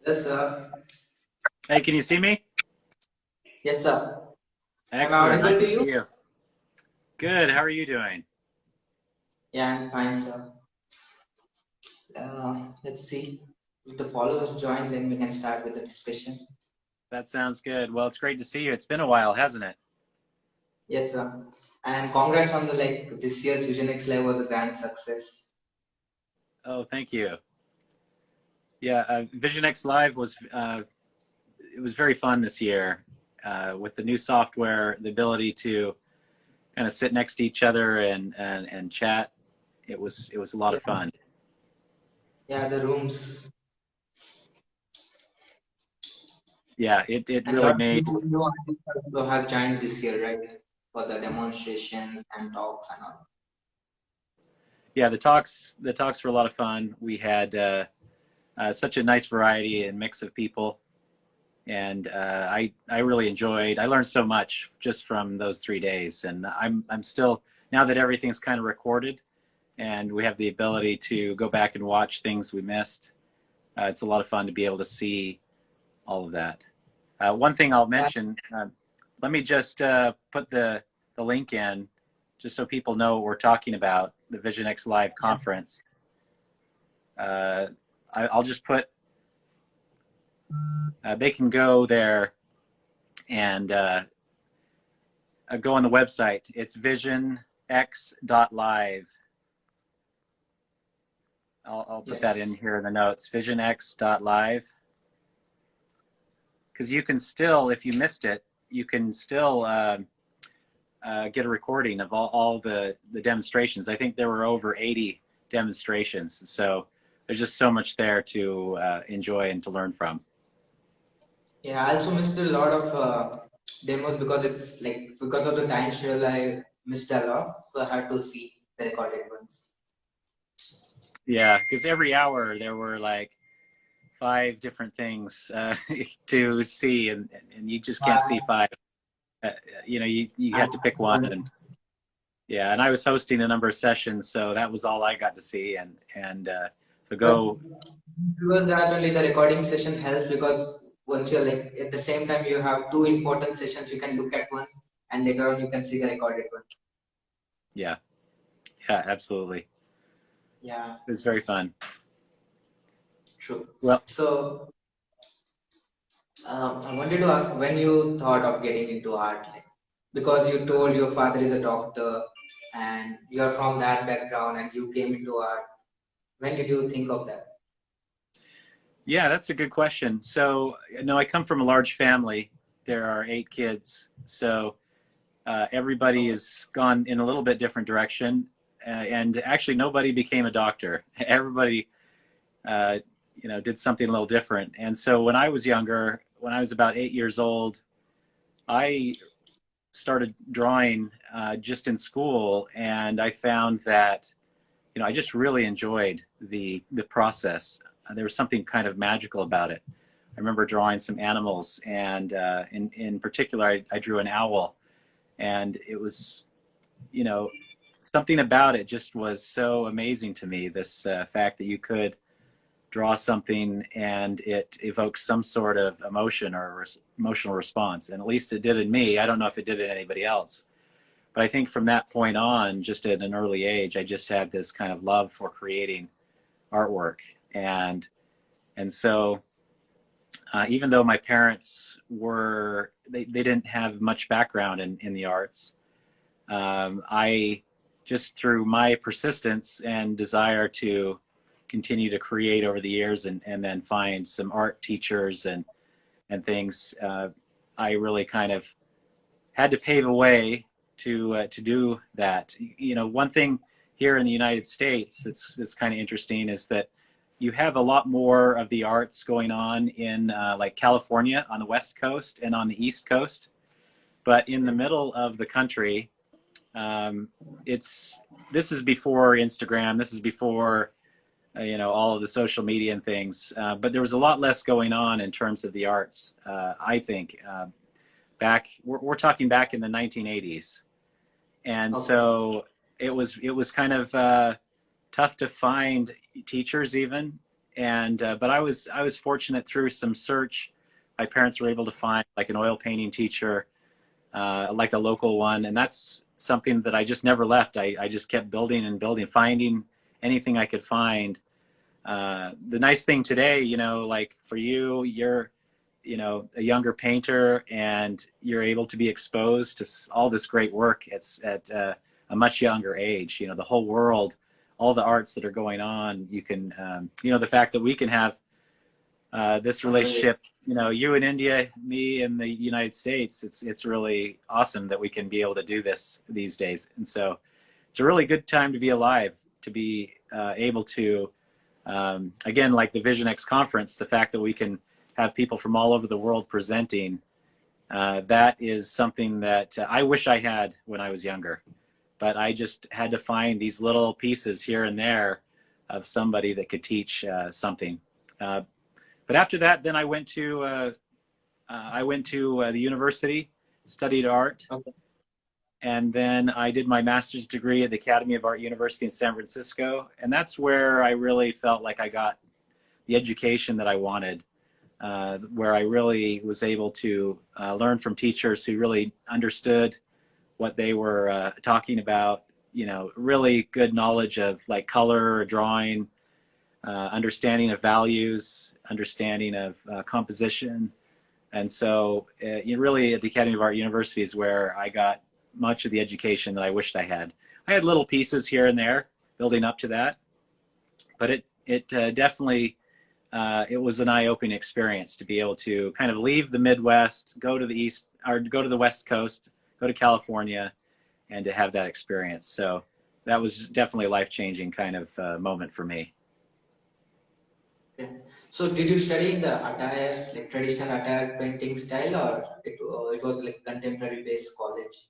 Yes, sir. Hey, can you see me? Yes, sir. Am I Excellent. I audible can to see you? you. Good. How are you doing? Yeah, I'm fine, sir. Let's see. If the followers join, then we can start with the discussion. That sounds good. Well, it's great to see you. It's been a while, hasn't it? Yes, sir. And congrats on the this year's Vision X Live was a grand success. Oh, thank you. Yeah, Vision X Live was it was very fun this year with the new software, the ability to kind of sit next to each other and chat. It was a lot Yeah, of fun. yeah, the rooms Yeah, it and a really lot of made. new artists also have joined this year, right? For the demonstrations and talks and all. Yeah, the talks were a lot of fun. We had such a nice variety and mix of people, and I really enjoyed. I learned so much just from those 3 days, and I'm still, now that everything's kind of recorded, and we have the ability to go back and watch things we missed. It's a lot of fun to be able to see all of that. One thing I'll Yeah, mention. Let me just put the link in, just so people know what we're talking about. The Vision X Live yeah. conference. Uh, I'll just put. They can go there and go on the website. It's visionx.live. I'll put that in Yes. here in the notes. Visionx.live. Because you can still, if you missed it, you can still get a recording of all the demonstrations. I think there were over 80 demonstrations. So there's just so much there to enjoy and to learn from. Yeah, I also missed a lot of demos because it's because of the time schedule I missed a lot, so I had to see the recorded ones. Yeah, because every hour there were like five different things to see, and you just can't see five. Uh, you have to pick one, and yeah, and I was hosting a number of sessions, so that was all I got to see, and so But go. because that only the recording session helps because once you're at the same time you have two important sessions you can look at once and later on you can see the recorded one. Yeah, yeah, absolutely. Yeah, It was very fun. true. Well, So I wanted to ask when you thought of getting into art, because you told your father is a doctor and you're from that background and you came into art. When did you think of that? yeah, that's a good question. So, I come from a large family. There are 8 kids, so everybody has gone in a little bit different direction, and actually nobody became a doctor. Everybody, uh, did something a little different. And so when I was younger, when I was about 8 years old, I started drawing just in school, and I found that I just really enjoyed the process. There was something kind of magical about it. I remember drawing some animals, and in particular, I drew an owl, and it was, you know, something about it just was so amazing to me. This fact that you could draw something and it evokes some sort of emotion or emotional response, and at least it did in me. I don't know if it did in anybody else, but I think from that point on, just at an early age, I just had this kind of love for creating artwork, and so even though my parents they didn't have much background in the arts, I just, through my persistence and desire to continue to create over the years, and then find some art teachers and things, I really kind of had to pave a way to do that. One thing here in the United States that's kind of interesting is that you have a lot more of the arts going on in like California on the West Coast and on the East Coast, but in the middle of the country, um, it's this is before Instagram. This is before all of the social media and things. But there was a lot less going on in terms of the arts. I think back we're talking back in the 1980s, and Okay. so it was kind of tough to find teachers even. and but I was fortunate through some search. My parents were able to find like an oil painting teacher, like a local one, and that's something that I just never left. I just kept building and building, finding anything I could find. The nice thing today, you know, like for you, you're, you know, a younger painter, and you're able to be exposed to all this great work at a much younger age. You know, the whole world, all the arts that are going on. You can, you know, the fact that we can have this relationship, you know, you in India, me in the United States, it's really awesome that we can be able to do this these days. And so it's a really good time to be alive, to be able to, again, like the Vision X conference, the fact that we can have people from all over the world presenting, that is something that I wish I had when I was younger. But I just had to find these little pieces here and there of somebody that could teach something. But after that, then I went to the university, studied art, Okay. and then I did my master's degree at the Academy of Art University in San Francisco, and that's where I really felt like I got the education that I wanted, where I really was able to learn from teachers who really understood what they were talking about. You know, really good knowledge of like color, drawing, understanding of values, understanding of composition. And so you really at the Academy of Art University is where I got much of the education that I wished I had. I had little pieces here and there building up to that, but it definitely, it was an eye-opening experience to be able to kind of leave the Midwest, go to the East, or go to the West Coast, go to California, and to have that experience. So that was definitely a life-changing kind of moment for me. Okay. So did you study in the attire, like traditional attire painting style, or it was like contemporary based college?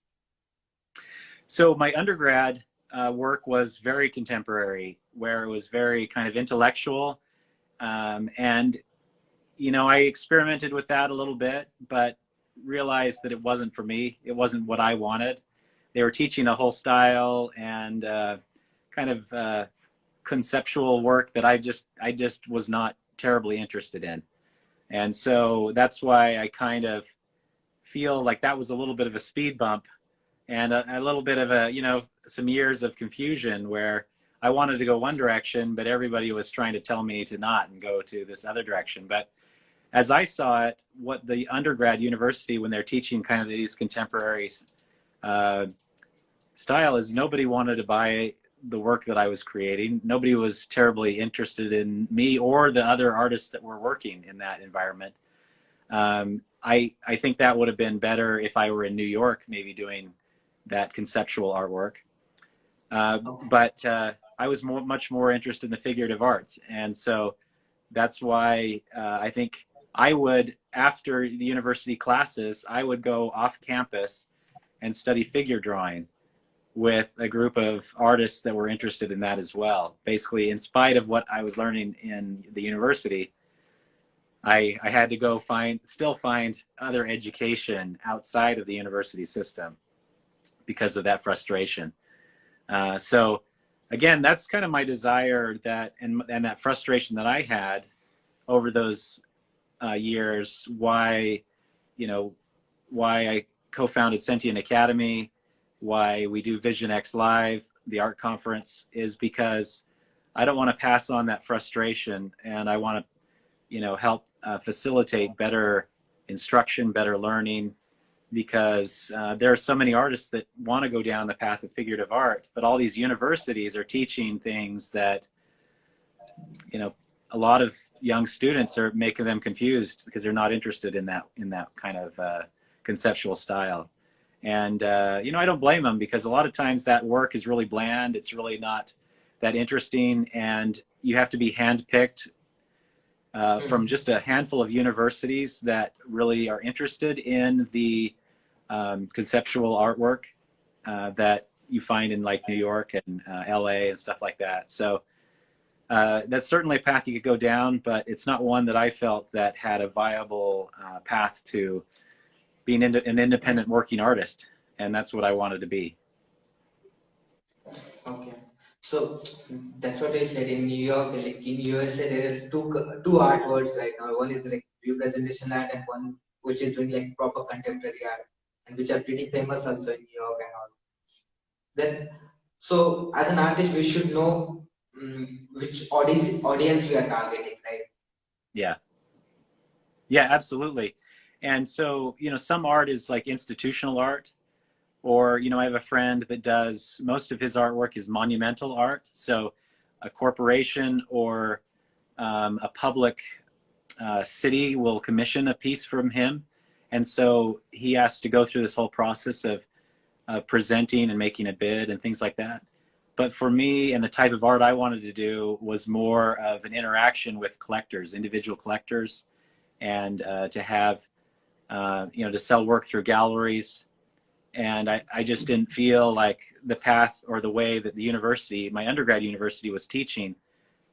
So my undergrad work was very contemporary, where it was very kind of intellectual. And, you know, I experimented with that a little bit, but realized that it wasn't for me. It wasn't what I wanted. They were teaching a whole style and kind of conceptual work that I just was not terribly interested in. And so that's why I kind of feel like that was a little bit of a speed bump and a little bit of a, you know, some years of confusion where I wanted to go one direction, but everybody was trying to tell me to not and go to this other direction. But as I saw it, what the undergrad university, when they're teaching kind of these contemporary uh, style, is nobody wanted to buy the work that I was creating. Nobody was terribly interested in me or the other artists that were working in that environment. I think that would have been better if I were in New York, maybe doing that conceptual artwork. Okay. But I was much more interested in the figurative arts. And so that's why I think I would, after the university classes, I would go off campus and study figure drawing with a group of artists that were interested in that as well. Basically, in spite of what I was learning in the university, I had to go still find other education outside of the university system because of that frustration. So again, that's kind of my desire, that and that frustration that I had over those years, why, you know, why I co-founded Sentient Academy, why we do Vision X Live, the art conference, is because I don't want to pass on that frustration, and I want to, you know, help facilitate better instruction, better learning, because there are so many artists that want to go down the path of figurative art, but all these universities are teaching things that, you know, a lot of young students are making them confused because they're not interested in that kind of conceptual style. And you know, I don't blame them, because a lot of times that work is really bland. It's really not that interesting, and you have to be handpicked from just a handful of universities that really are interested in the conceptual artwork that you find in like New York and LA and stuff like that. So that's certainly a path you could go down, but it's not one that I felt that had a viable path to being an independent working artist. And that's what I wanted to be. Okay. So that's what I said in New York, like in USA, there are two art worlds right now. One is like representation art, and one which is doing like proper contemporary art, and which are pretty famous also in New York and all. Then, so as an artist, we should know which audience we are targeting, right? Yeah. Yeah, absolutely. And so, some art is like institutional art, or, I have a friend that does most of his artwork is monumental art. So a corporation or a public city will commission a piece from him. And so he has to go through this whole process of presenting and making a bid and things like that. But for me, and the type of art I wanted to do was more of an interaction with collectors, individual collectors, and to have, to sell work through galleries. And I just didn't feel like the path or the way that the university, my undergrad university, was teaching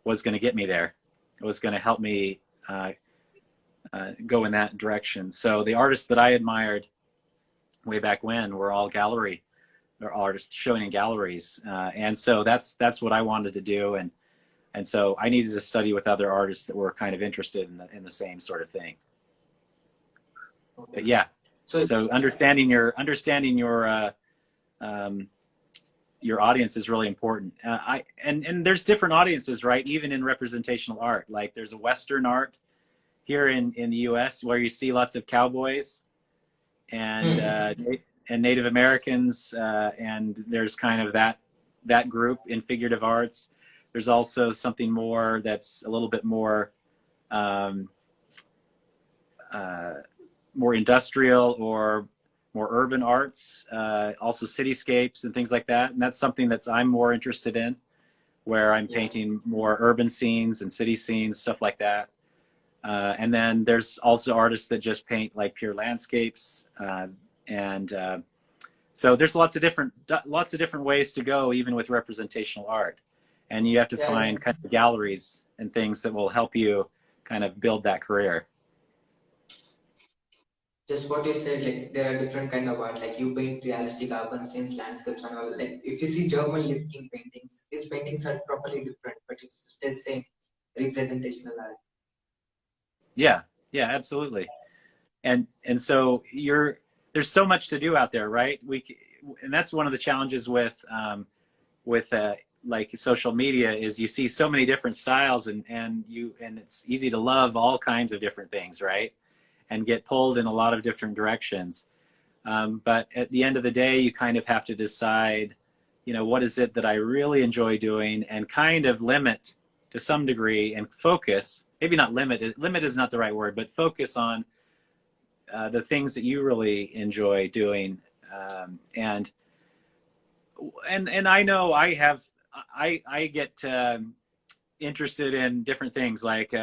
was going to get me there. It was going to help me go in that direction. So the artists that I admired way back when were all gallery or artists showing in galleries, and so that's what I wanted to do, and so I needed to study with other artists that were kind of interested in the same sort of thing. Okay. But yeah, So so um, your audience is really important. And there's different audiences, right? Even in representational art, like there's a Western art here in the U.S. where you see lots of cowboys and Native Americans, and there's kind of that group in figurative arts. There's also something more that's a little bit more more industrial or more urban arts, also cityscapes and things like that. And that's something I'm more interested in, where I'm yeah, painting more urban scenes and city scenes, stuff like that. And then there's also artists that just paint like pure landscapes, and so there's lots of different ways to go, even with representational art. And you have to yeah, yeah. find kind of galleries and things that will help you kind of build that career. Just what you said, like there are different kind of art. Like you paint realistic urban scenes, landscapes, and all. Like if you see German lifting paintings, these paintings are properly different, but it's still same representational art. Yeah, yeah, absolutely. And so there's so much to do out there, right? And that's one of the challenges with like social media is you see so many different styles, and it's easy to love all kinds of different things, right? And get pulled in a lot of different directions. But at the end of the day, you kind of have to decide, what is it that I really enjoy doing, and kind of limit to some degree and focus, maybe not limit is not the right word, but focus on the things that you really enjoy doing. And I know I get interested in different things, like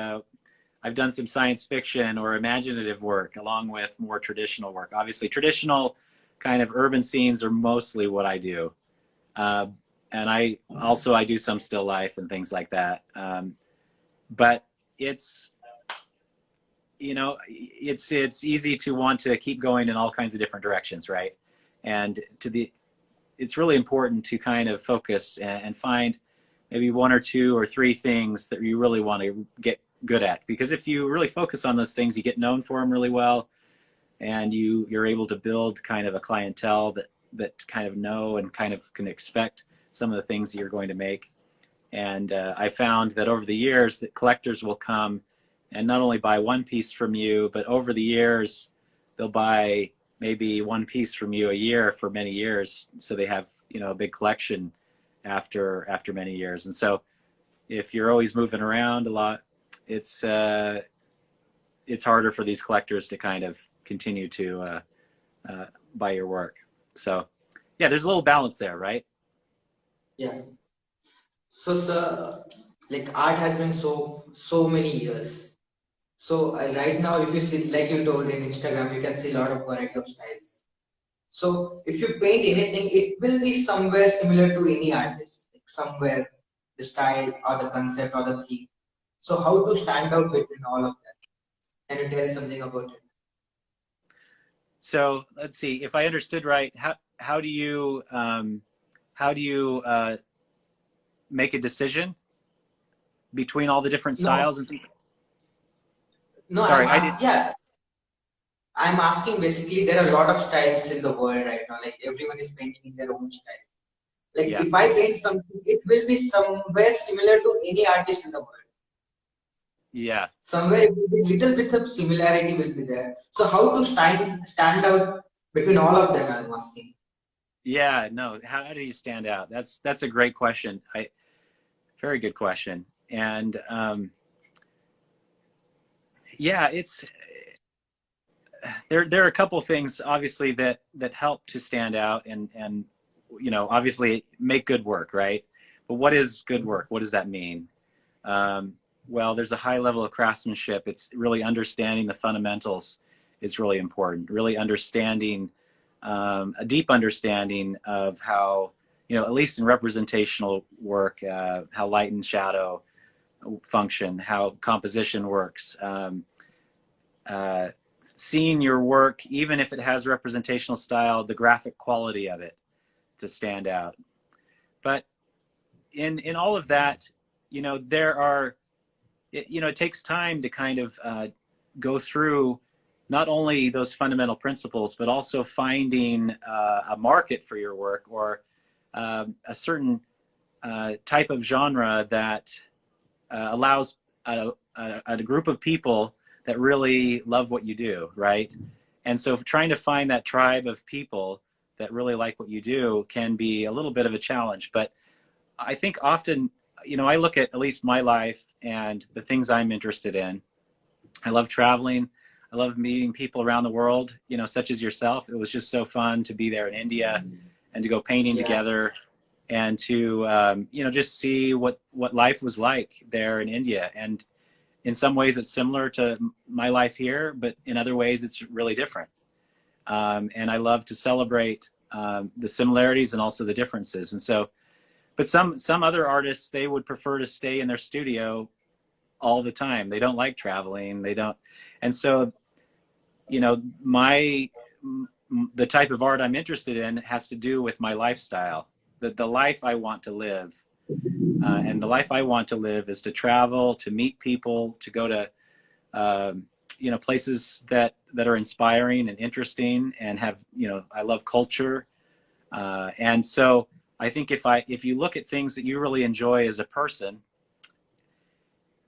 I've done some science fiction or imaginative work along with more traditional work. Obviously, traditional kind of urban scenes are mostly what I do. Uh, and I do some still life and things like that. But it's, it's easy to want to keep going in all kinds of different directions, right? And it's really important to kind of focus and find maybe one or two or three things that you really want to get good at, because if you really focus on those things, you get known for them really well, and you're able to build kind of a clientele that kind of know and kind of can expect some of the things that you're going to make. And I found that over the years that collectors will come and not only buy one piece from you, but over the years they'll buy maybe one piece from you a year for many years, so they have a big collection after many years. And so if you're always moving around a lot, it's harder for these collectors to kind of continue to buy your work. So yeah, there's a little balance there, right? Yeah. So, sir, like art has been so many years. So right now, if you see, like you told in Instagram, you can see a lot of variety of styles. So if you paint anything, it will be somewhere similar to any artist, like somewhere the style or the concept or the theme. So how to stand out between all of that? Can you tell something about it? So let's see if I understood right. How do you make a decision between all the different No, styles and things? no, Sorry, I did. yeah, I'm asking basically there are a lot of styles in the world right now. Like everyone is painting in their own style. Like Yeah, if I paint something, it will be somewhere similar to any artist in the world. yeah, Somewhere it will be little bit of similarity will be there. So how to stand out between all of them? I'm asking. yeah. No, how do you stand out? That's a great question. Very good question. And yeah, it's there are a couple of things obviously that help to stand out and obviously make good work, right? But what is good work? What does that mean? Um, well, there's a high level of craftsmanship. It's really understanding the fundamentals is really important. Really understanding a deep understanding of how, at least in representational work, how light and shadow function, how composition works. Uh, Seeing your work, even if it has representational style, the graphic quality of it to stand out. But in all of that, there are, it takes time to kind of go through not only those fundamental principles, but also finding a market for your work or a certain type of genre that allows a group of people that really love what you do, right? And so trying to find that tribe of people that really like what you do can be a little bit of a challenge. But I think often, I look at least my life and the things I'm interested in. I love traveling. I love meeting people around the world, such as yourself. It was just so fun to be there in India and to go painting Yeah, together and to, just see what life was like there in India. And in some ways it's similar to my life here, but in other ways it's really different. And I love to celebrate the similarities and also the differences. And so, but some other artists, they would prefer to stay in their studio all the time. They don't like traveling. They don't. And so, my the type of art I'm interested in has to do with my lifestyle, the life I want to live. And the life I want to live is to travel, to meet people, to go to places that are inspiring and interesting, and have I love culture, and so I think if you look at things that you really enjoy as a person,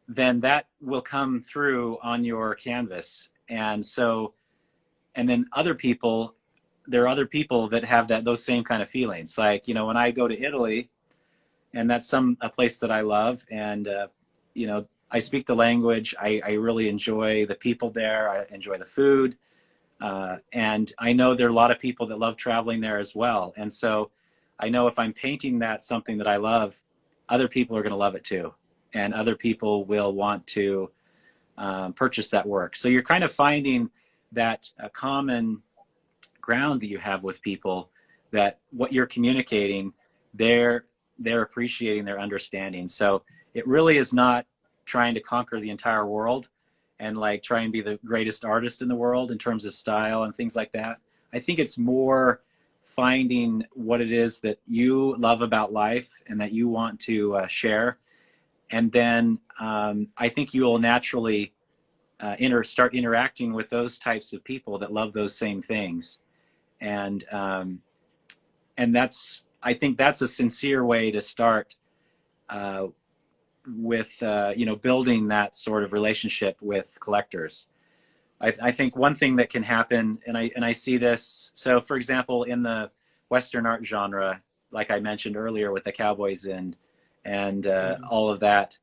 then that will come through on your canvas. And so, and then there are other people that have those same kind of feelings. Like, when I go to Italy, and that's a place that I love, and I speak the language. I really enjoy the people there. I enjoy the food, and I know there are a lot of people that love traveling there as well. And so, I know if I'm painting something that I love, other people are going to love it too, and other people will want to purchase that work. So you're kind of finding that common ground that you have with people, that what you're communicating, they're appreciating, they're understanding. So it really is not trying to conquer the entire world and like try and be the greatest artist in the world in terms of style and things like that. I think it's more finding what it is that you love about life and that you want to share. And then I think you will naturally start interacting with those types of people that love those same things. And I think that's a sincere way to start with building that sort of relationship with collectors. I think one thing that can happen, and I see this. So, for example, in the Western art genre, like I mentioned earlier, with the cowboys and all of that,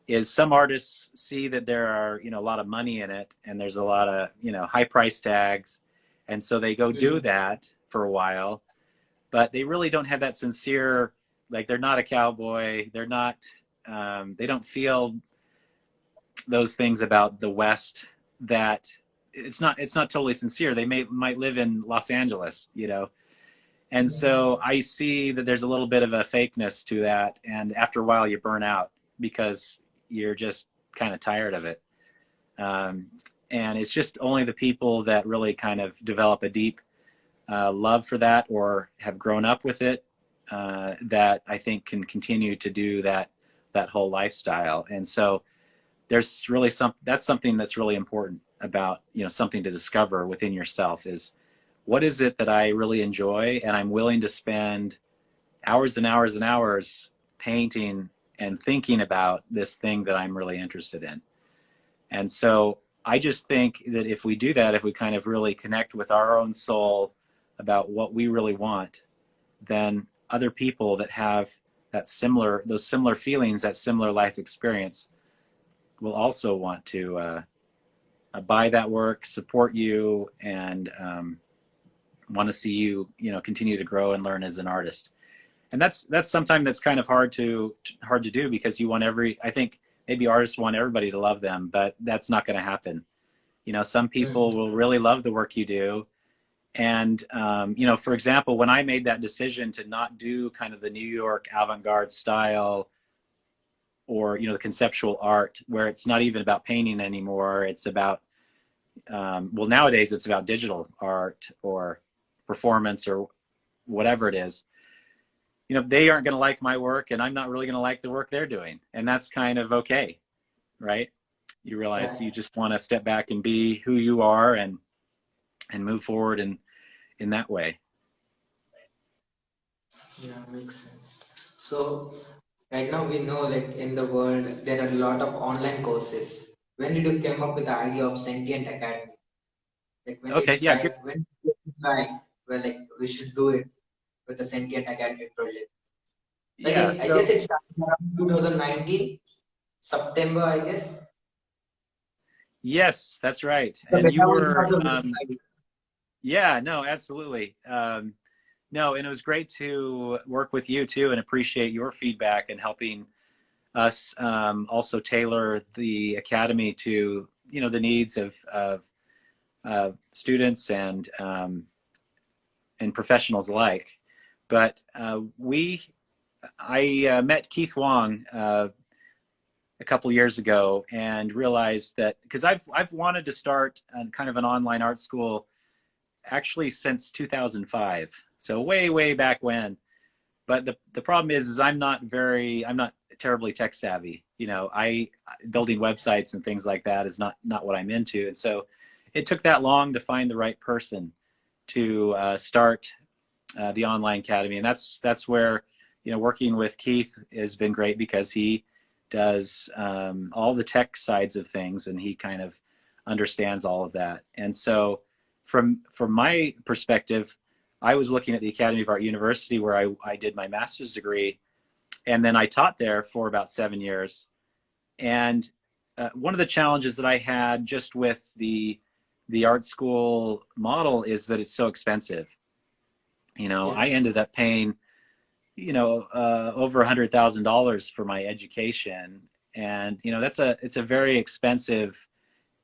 is some artists see that there are a lot of money in it, and there's a lot of high price tags, and so they go do that for a while, but they really don't have that sincere, like they're not a cowboy, they're not they don't feel those things about the West, that it's not totally sincere. They might live in Los Angeles, and so I see that there's a little bit of a fakeness to that, and after a while you burn out because you're just kind of tired of it. And it's just only the people that really kind of develop a deep love for that or have grown up with it, that I think can continue to do that whole lifestyle. And so there's really that's something that's really important about, something to discover within yourself is what is it that I really enjoy and I'm willing to spend hours and hours and hours painting and thinking about this thing that I'm really interested in. And so I just think that if we do that, if we kind of really connect with our own soul about what we really want, then other people that have those similar feelings, that similar life experience, will also want to buy that work, support you, and want to see you, continue to grow and learn as an artist. And that's sometimes that's kind of hard to do because I think maybe artists want everybody to love them, but that's not going to happen. Some people will really love the work you do. And, for example, when I made that decision to not do kind of the New York avant-garde style or, the conceptual art where it's not even about painting anymore, it's about, nowadays it's about digital art or performance or whatever it is. They aren't going to like my work and I'm not really going to like the work they're doing. And that's kind of okay, right? You realize Yeah, you just want to step back and be who you are and move forward in that way. yeah, makes sense. So right now we know like in the world there are a lot of online courses. When did you come up with the idea of Sentient Academy? Like when Okay, it's yeah, good. time, when did you try, well, like we should do it with the Sentient Academy project. Like Yeah, I guess so it started around 2019, September, I guess. yes, that's right. The And beta you version of were, the website. yeah, no, absolutely. No, and it was great to work with you too and appreciate your feedback and helping us also tailor the academy to, the needs of students and professionals alike. But I met Keith Wong a couple years ago and realized that because I've wanted to start kind of an online art school actually since 2005, so way back when. But the problem is I'm not terribly tech savvy. I building websites and things like that is not what I'm into, and so it took that long to find the right person to start the online academy, and that's where working with Keith has been great because he does all the tech sides of things, and he kind of understands all of that. And so, from my perspective, I was looking at the Academy of Art University where I did my master's degree, and then I taught there for about 7 years. And one of the challenges that I had just with the art school model is that it's so expensive. Yeah, I ended up paying, over $100,000 for my education, and it's a very expensive.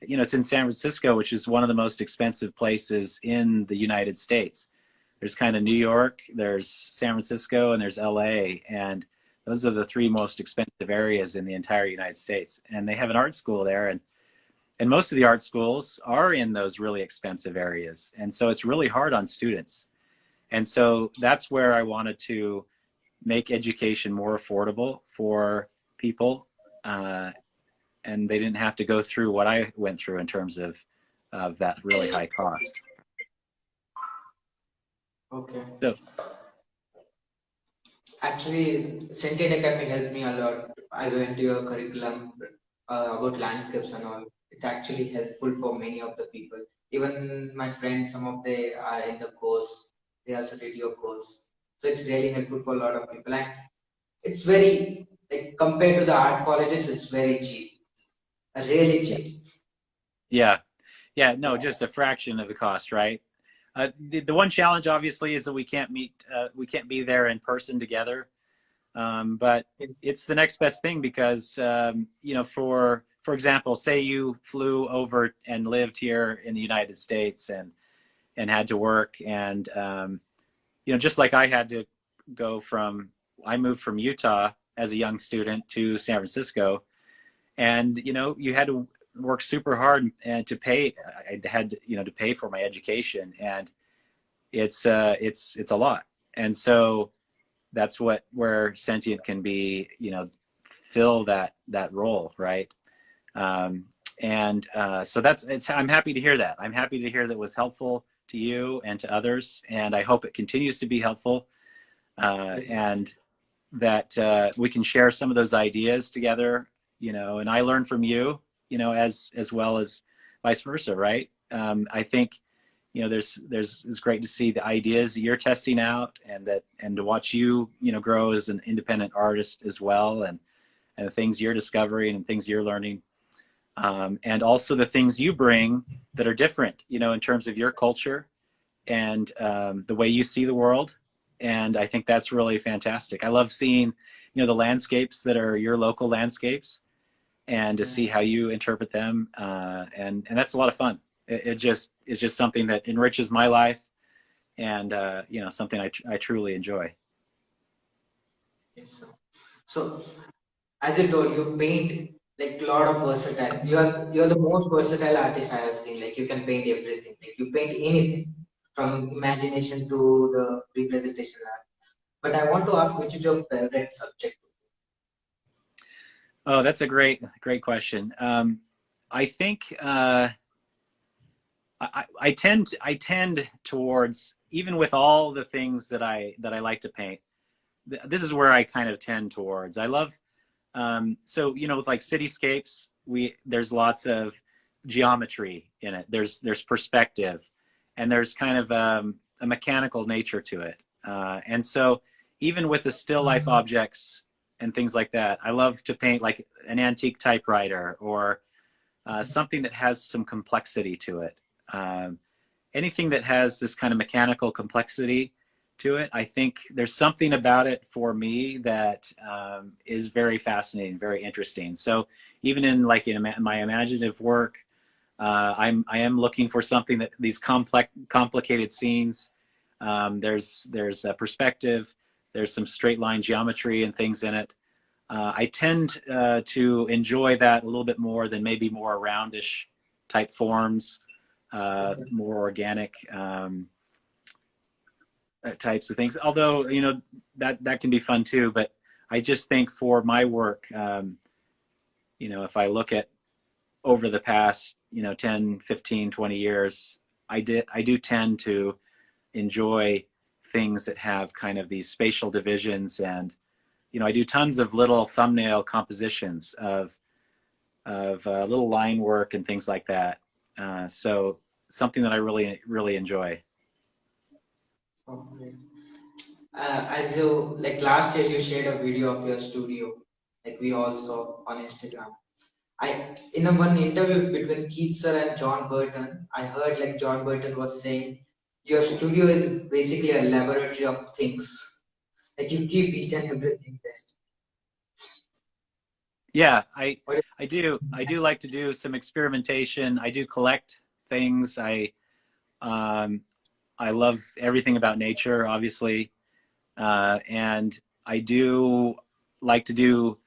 It's in San Francisco, which is one of the most expensive places in the United States. There's kind of New York, there's San Francisco, and there's LA, and those are the three most expensive areas in the entire United States. And they have an art school there, and most of the art schools are in those really expensive areas, and so it's really hard on students. And so that's where I wanted to make education more affordable for people, and they didn't have to go through what I went through in terms of that really high cost. okay. So Actually, Sentient Academy helped me a lot. I went to your curriculum about landscapes and all. It's actually helpful for many of the people. Even my friends, some of they are in the course. They also did your course. So it's really helpful for a lot of people. And it's very, like, compared to the art colleges, it's very cheap. Really yeah, cheap. yeah, yeah. No, Yeah. just a fraction of the cost, right? The one challenge, obviously, is that we can't be there in person together. But it's the next best thing because for example, say you flew over and lived here in the United States and had to work, and just like I had to go from I moved from Utah as a young student to San Francisco, and you had to work super hard and to pay. I had to pay for my education, and it's a lot. And so that's where sentient can be, fill that role, right? Um, and so I'm happy to hear that. I'm happy to hear that was helpful to you and to others, and I hope it continues to be helpful, Yes. and that we can share some of those ideas together, and I learn from you, as well as vice versa, right? I think, it's great to see the ideas that you're testing out, and to watch you, grow as an independent artist as well, and the things you're discovering and things you're learning, and also the things you bring that are different, in terms of your culture and the way you see the world. And I think that's really fantastic. I love seeing, the landscapes that are your local landscapes, and to see Mm. how you interpret them. And that's a lot of fun. It just is just something that enriches my life, and something I truly enjoy. Yes, sir. So, as you told, you paint like a lot of versatile. You're the most versatile artist I have seen. Like you can paint everything. Like you paint anything from imagination to the representation art. But I want to ask, which is your favorite subject? Oh, that's a great question. I think I tend towards, even with all the things that I like to paint. This is where I kind of tend towards. I love, so, with like cityscapes, there's lots of geometry in it. There's perspective, and there's kind of a mechanical nature to it. And so even with the still life objects and things like that, I love to paint like an antique typewriter, or something that has some complexity to it. Um, Anything that has this kind of mechanical complexity to it, I think there's something about it for me that is very fascinating, very interesting. So even in like in my imaginative work, I am looking for something that these complicated scenes. There's a perspective. There's some straight line geometry and things in it. I tend to enjoy that a little bit more than maybe more roundish type forms, more organic types of things. Although, that can be fun too. But I just think for my work, if I look at over the past, 10, 15, 20 years, I do tend to enjoy things that have kind of these spatial divisions. And I do tons of little thumbnail compositions of little line work and things like that. So something that I really really enjoy. Okay. As you like last year, you shared a video of your studio, like we all saw on Instagram. In a one interview between Keith sir and John Burton, I heard like John Burton was saying your studio is basically a laboratory of things. Like you keep each and everything there. Yeah, What I do like to do some experimentation. I do collect things. Um, I love everything about nature, obviously, and I do like to do.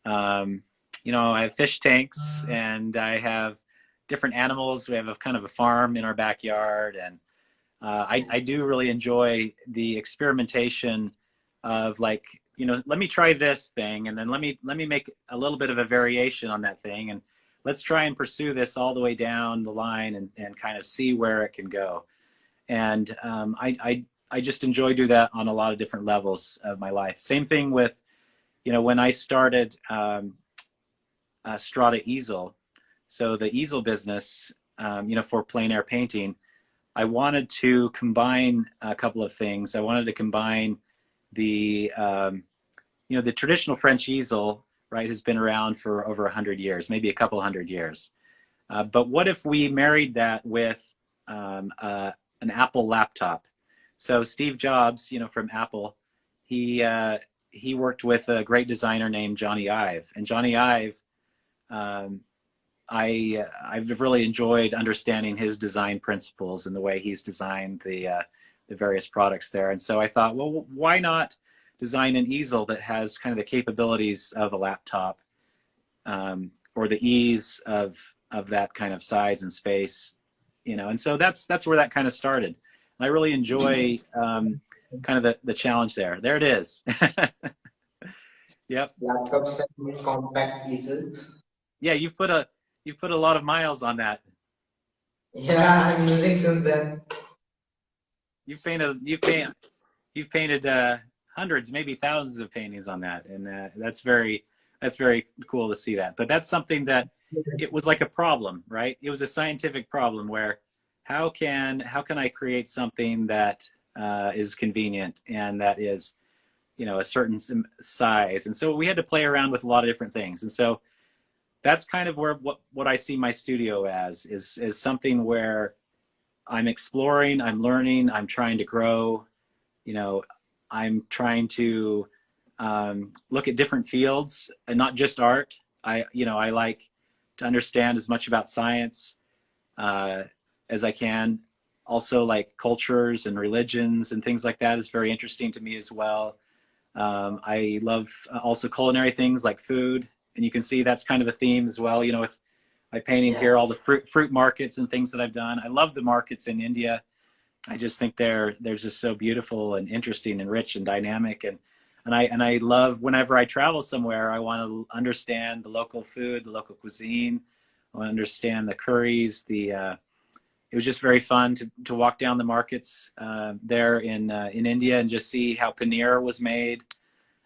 Um, I have fish tanks, and I have different animals. We have a kind of a farm in our backyard, and I do really enjoy the experimentation of, like, let me try this thing, and then let me make a little bit of a variation on that thing, and let's try and pursue this all the way down the line, and kind of see where it can go. And I just enjoy do that on a lot of different levels of my life. Same thing with, when I started Strata Easel, so the easel business, for plein air painting. I wanted to combine a couple of things. I wanted to combine the the traditional French easel, right, has been around for over 100 years, maybe a couple hundred years. But what if we married that with an Apple laptop? So Steve Jobs, from Apple, he he worked with a great designer named Johnny Ive, and Johnny Ive, um, I've really enjoyed understanding his design principles and the way he's designed the various products there. And so I thought, well, why not design an easel that has kind of the capabilities of a laptop, or the ease of that kind of size and space, And so that's where that kind of started. And I really enjoy. kind of the challenge there. There it is. Yep. Laptops and compact easels. Yeah, you've put a lot of miles on that. Yeah, I'm using since then. You've painted hundreds, maybe thousands of paintings on that, and that's very cool to see that. But that's something that it was like a problem, right? It was a scientific problem where how can I create something that is convenient and that is, you know, a certain size, and so we had to play around with a lot of different things, and so that's kind of where what I see my studio as is something where I'm exploring, I'm learning, I'm trying to grow, you know, I'm trying to look at different fields and not just art. I like to understand as much about science uh, as I can. Also, like cultures and religions and things like that is very interesting to me as well. I love also culinary things like food, and you can see that's kind of a theme as well. You know, with my painting Yeah. here, all the fruit markets and things that I've done. I love the markets in India. I just think they're just so beautiful and interesting and rich and dynamic, and I love whenever I travel somewhere, I want to understand the local food, the local cuisine. I want to understand the curries. It was just very fun to walk down the markets there in India and just see how paneer was made.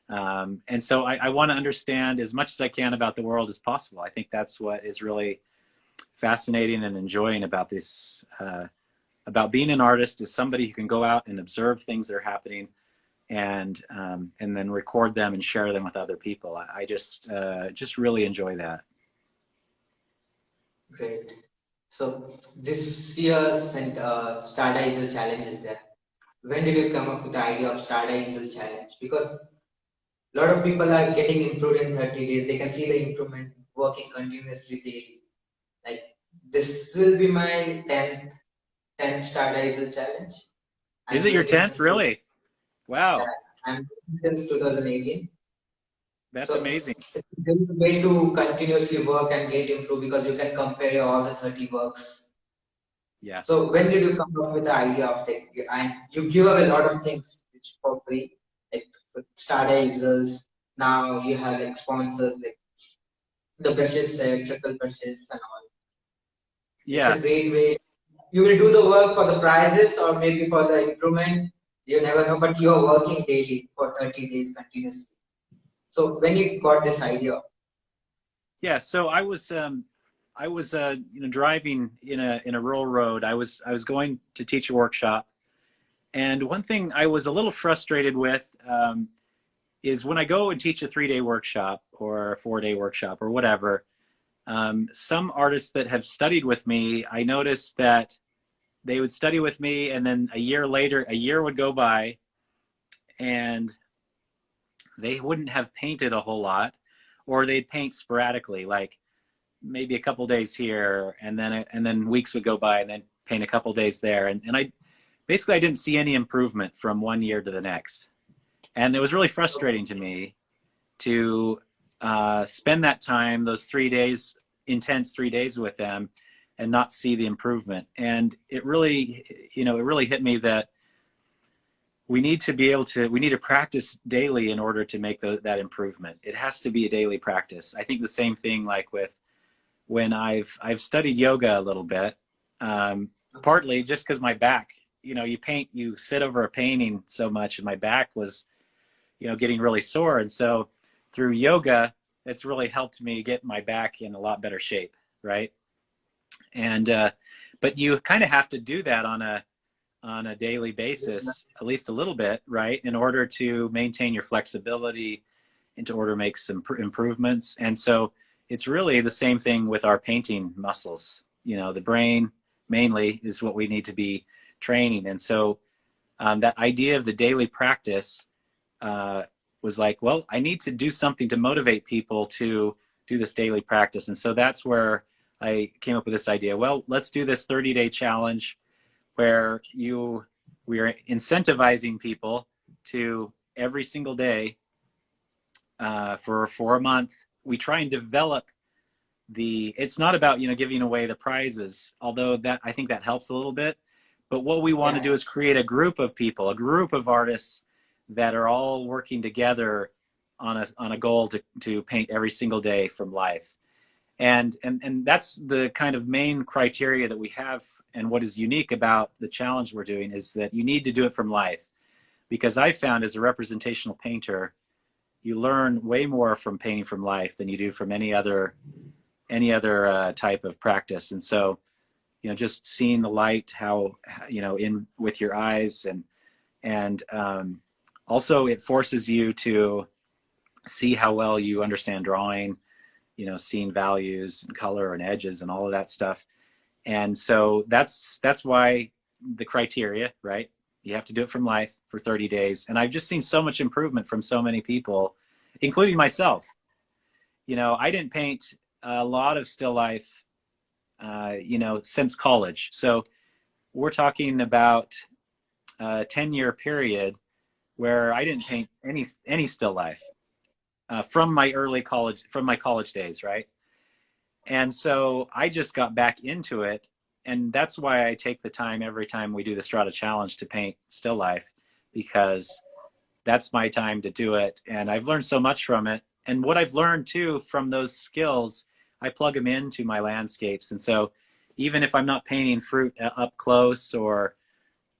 And so I want to understand as much as I can about the world as possible. I think that's what is really fascinating and enjoying about this. About being an artist is somebody who can go out and observe things that are happening and then record them and share them with other people. I just really enjoy that. Great. So this year's Star Diesel challenge is there. When did you come up with the idea of Star Diesel challenge? Because a lot of people are getting improved in 30 days. They can see the improvement working continuously daily. Like this will be my 10th Star Diesel challenge. Is I'm it your doing it 10th? since two, Really? Wow, I'm doing it since 2018. that's So amazing. it's a good way to continuously work and get improved because you can compare all the 30 works. Yeah. So when did you come up with the idea of like, and you give away a lot of things which for free, like startizers. Now you have like sponsors like the brushes, triple brushes and all. It's Yeah. a great way. You will do the work for the prizes or maybe for the improvement. You never know, but you are working daily for 30 days continuously. So when you got this idea, Yeah. So I was you know, driving in a rural road. I was going to teach a workshop, and one thing I was a little frustrated with is when I go and teach a 3-day workshop or a 4-day workshop or whatever. Some artists that have studied with me, I noticed that they would study with me, and then a year later, a year would go by, and they wouldn't have painted a whole lot, or they'd paint sporadically, like maybe a couple days here, and then weeks would go by, and then paint a couple days there, and I basically I didn't see any improvement from one year to the next, and it was really frustrating to me to spend that time, those 3 days, intense 3 days with them, and not see the improvement. And it really, you know, it really hit me that we need to practice daily in order to make that improvement. It has to be a daily practice. I think the same thing like with when I've studied yoga a little bit, partly just because my back, you know, you sit over a painting so much, and my back was, you know, getting really sore, and so through yoga, it's really helped me get my back in a lot better shape, right? And but you kind of have to do that on a daily basis, at least a little bit, right, in order to maintain your flexibility, and to order to make some improvements. And so it's really the same thing with our painting muscles. You know, the brain mainly is what we need to be training. And so that idea of the daily practice uh, was like, well, I need to do something to motivate people to do this daily practice. And so that's where I came up with this idea. Well, let's do this 30-day challenge where we are incentivizing people to every single day for a month. We try and develop it's not about, you know, giving away the prizes, although that I think that helps a little bit, But what we want to Yeah, do is create a group of people, a group of artists that are all working together on a goal to paint every single day from life. And that's the kind of main criteria that we have. And what is unique about the challenge we're doing is that you need to do it from life, because I found as a representational painter, you learn way more from painting from life than you do from any other type of practice. And so, just seeing the light, how, in with your eyes, and also it forces you to see how well you understand drawing, seeing values and color and edges and all of that stuff. And so that's why the criteria, right? You have to do it from life for 30 days. And I've just seen so much improvement from so many people, including myself. I didn't paint a lot of still life, since college. So we're talking about a 10-year period where I didn't paint any still life from my college days, right? And so I just got back into it. And that's why I take the time every time we do the Strata Challenge to paint still life, because that's my time to do it. And I've learned so much from it. And what I've learned too from those skills, I plug them into my landscapes. And so even if I'm not painting fruit up close, or,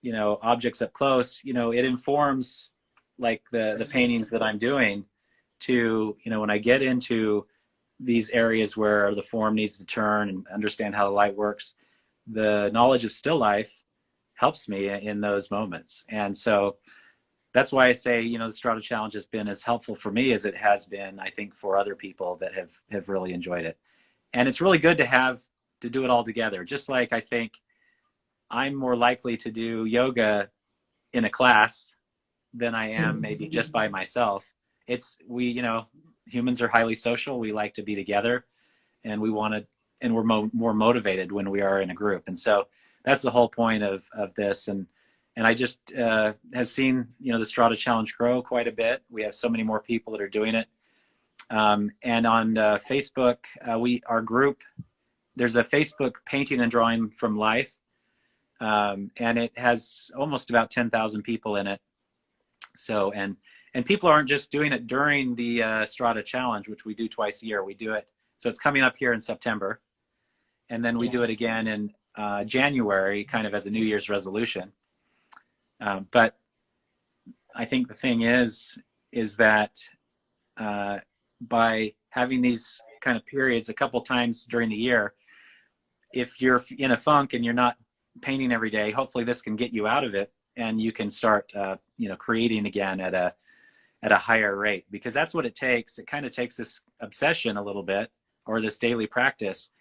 objects up close, it informs like the paintings that I'm doing to, when I get into these areas where the form needs to turn and understand how the light works, the knowledge of still life helps me in those moments. And so that's why I say, the Strata Challenge has been as helpful for me as it has been, I think, for other people that have really enjoyed it. And it's really good to do it all together. Just like I think I'm more likely to do yoga in a class than I am maybe just by myself. Humans are highly social. We like to be together, and we're more motivated when we are in a group. And so that's the whole point of this. And I just have seen, the Strata Challenge grow quite a bit. We have so many more people that are doing it. And on Facebook, our group, there's a Facebook painting and drawing from life. And it has almost about 10,000 people in it. So, and people aren't just doing it during the Strata Challenge, which we do twice a year. We do it. So it's coming up here in September. And then we do it again in January, kind of as a New Year's resolution. But I think the thing is that by having these kind of periods a couple times during the year, if you're in a funk and you're not painting every day, hopefully this can get you out of it, and you can start, creating again at a higher rate, because that's what it takes. It kind of takes this obsession a little bit, or this daily practice,